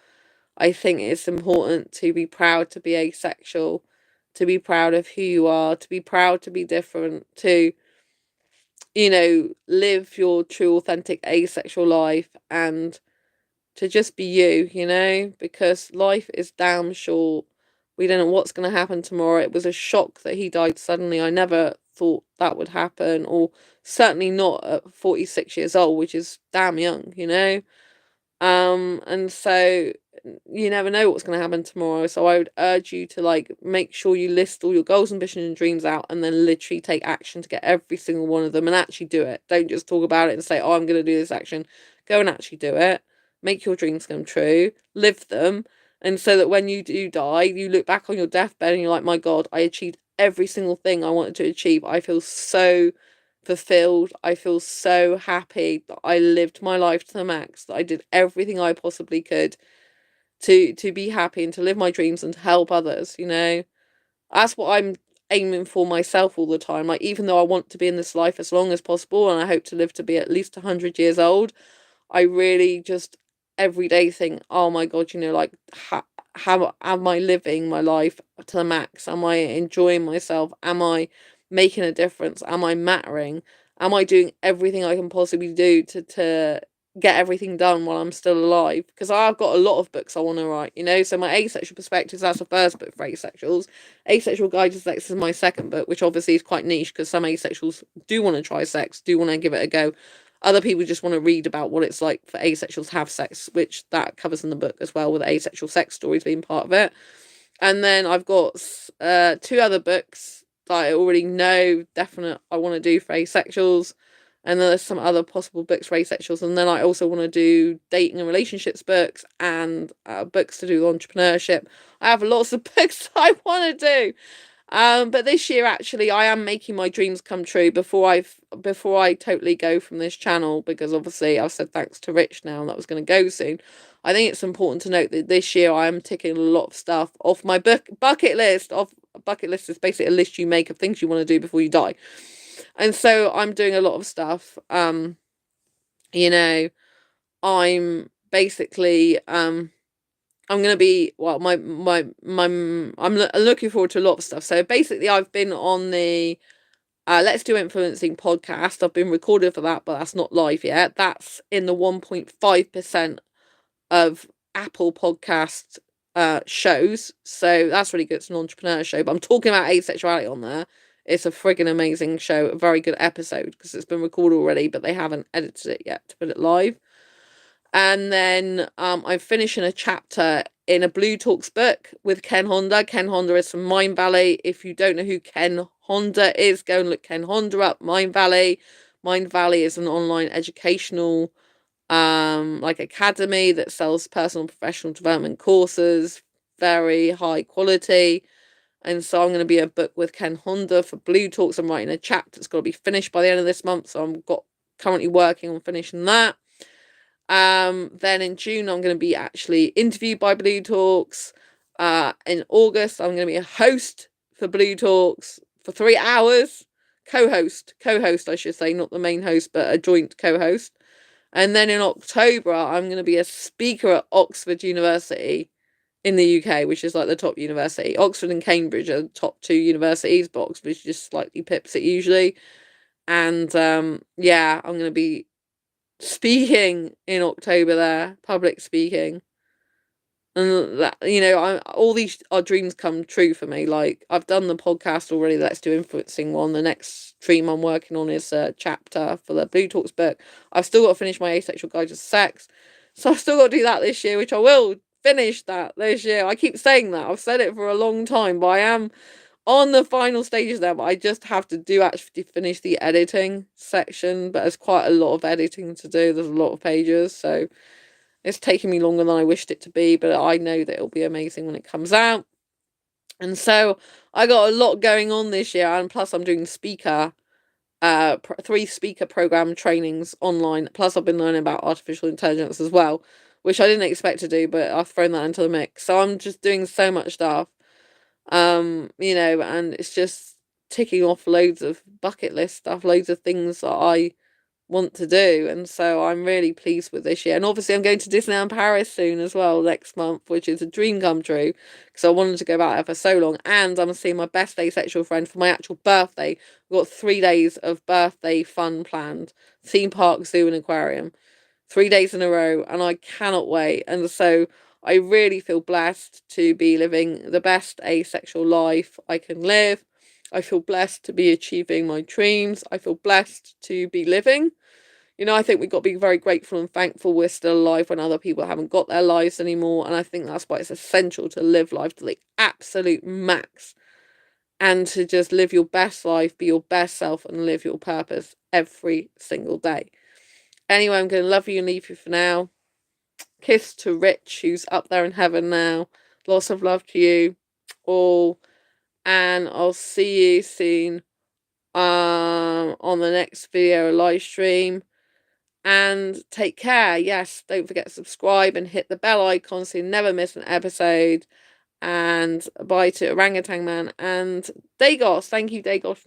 I think it's important to be proud to be asexual, to be proud of who you are, to be proud to be different, to, you know, live your true, authentic asexual life, and to just be you know, because life is damn short. We don't know what's going to happen tomorrow. It was a shock that he died suddenly. I never thought that would happen, or certainly not at 46 years old, which is damn young, you know. And so you never know what's going to happen tomorrow. So I would urge you to, like, make sure you list all your goals, ambitions, and dreams out, and then literally take action to get every single one of them and actually do it. Don't just talk about it and say, oh, I'm going to do this action. Go and actually do it. Make your dreams come true. Live them. And so that when you do die, you look back on your deathbed and you're like, my God, I achieved every single thing I wanted to achieve. I feel so fulfilled. I feel so happy that I lived my life to the max, that I did everything I possibly could to be happy and to live my dreams and to help others, you know. That's what I'm aiming for myself all the time. Like, even though I want to be in this life as long as possible and I hope to live to be at least 100 years old, I really just every day think, oh my God, you know, like, how am I living my life to the max? Am I enjoying myself? Am I making a difference? Am I mattering? Am I doing everything I can possibly do to get everything done while I'm still alive? Because I've got a lot of books I want to write, you know. So my Asexual Perspectives, that's the first book for asexuals. Asexual Guide to Sex is my second book, which obviously is quite niche because some asexuals do want to try sex, do want to give it a go. Other people just want to read about what it's like for asexuals to have sex, which that covers in the book as well, with asexual sex stories being part of it. And then I've got 2 other books that I already know definite I want to do for asexuals. And then there's some other possible books for asexuals. And then I also want to do dating and relationships books and books to do with entrepreneurship. I have lots of books I want to do. But this year, actually, I am making my dreams come true before I totally go from this channel, because obviously I've said thanks to Rich now, and that was going to go soon. I think it's important to note that this year I am ticking a lot of stuff off my bucket list. Bucket list is basically a list you make of things you want to do before you die, and so I'm doing a lot of stuff. You know, I'm basically I'm going to be, well, I'm looking forward to a lot of stuff. So basically I've been on the Let's Do Influencing podcast. I've been recorded for that, but that's not live yet. That's in the 1.5% of Apple podcast shows. So that's really good. It's an entrepreneur show, but I'm talking about asexuality on there. It's a friggin' amazing show, a very good episode, because it's been recorded already, but they haven't edited it yet to put it live. And then I'm finishing a chapter in a Blue Talks book with Ken Honda. Ken Honda is from Mind Valley. If you don't know who Ken Honda is, go and look Ken Honda up. Mind Valley. Mind Valley is an online educational academy that sells personal and professional development courses, very high quality. And so I'm going to be a book with Ken Honda for Blue Talks. I'm writing a chapter. It's got to be finished by the end of this month. So I'm currently working on finishing that. Then in June, I'm going to be actually interviewed by Blue Talks. In August, I'm going to be a host for Blue Talks for 3 hours. Co-host, I should say, not the main host, but a joint co-host. And then in October, I'm going to be a speaker at Oxford University in the UK, which is like the top university. Oxford and Cambridge are the top 2 universities, but Oxford just slightly pips it usually. And yeah, I'm going to be speaking in October there, public speaking. And that, all these are dreams come true for me. Like, I've done the podcast already, Let's Do Influencing one. The next dream I'm working on is a chapter for the Blue Talks book. I've still got to finish my Asexual Guide to Sex. So I've still got to do that this year, which I will finish that this year. I keep saying that. I've said it for a long time, but I am on the final stages there, but I just have to actually finish the editing section, but there's quite a lot of editing to do. There's a lot of pages, so it's taking me longer than I wished it to be, but I know that it'll be amazing when it comes out. And so I got a lot going on this year, and plus I'm doing 3 speaker program trainings online, plus I've been learning about artificial intelligence as well, which I didn't expect to do, but I've thrown that into the mix. So I'm just doing so much stuff. And it's just ticking off loads of bucket list stuff, loads of things that I want to do, and so I'm really pleased with this year. And obviously I'm going to Disneyland Paris soon as well next month, which is a dream come true, because I wanted to go back there for so long. And I'm seeing my best asexual friend for my actual birthday. We've got 3 days of birthday fun planned, theme park, zoo and aquarium, 3 days in a row, and I cannot wait. And so I really feel blessed to be living the best asexual life I can live. I feel blessed to be achieving my dreams. I feel blessed to be living. I think we've got to be very grateful and thankful we're still alive when other people haven't got their lives anymore. And I think that's why it's essential to live life to the absolute max, and to just live your best life, be your best self, and live your purpose every single day. Anyway, I'm going to love you and leave you for now. Kiss to Rich, who's up there in heaven now. Lots of love to you all, and I'll see you soon on the next video live stream. And take care. Yes, don't forget to subscribe and hit the bell icon so you never miss an episode. And bye to Orangutan Man and Dagos. Thank you, Dagos,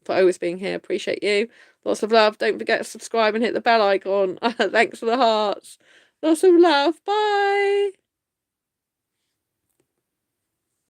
for always being here. Appreciate you. Lots of love. Don't forget to subscribe and hit the bell icon. Thanks for the hearts. Lots of love. Bye.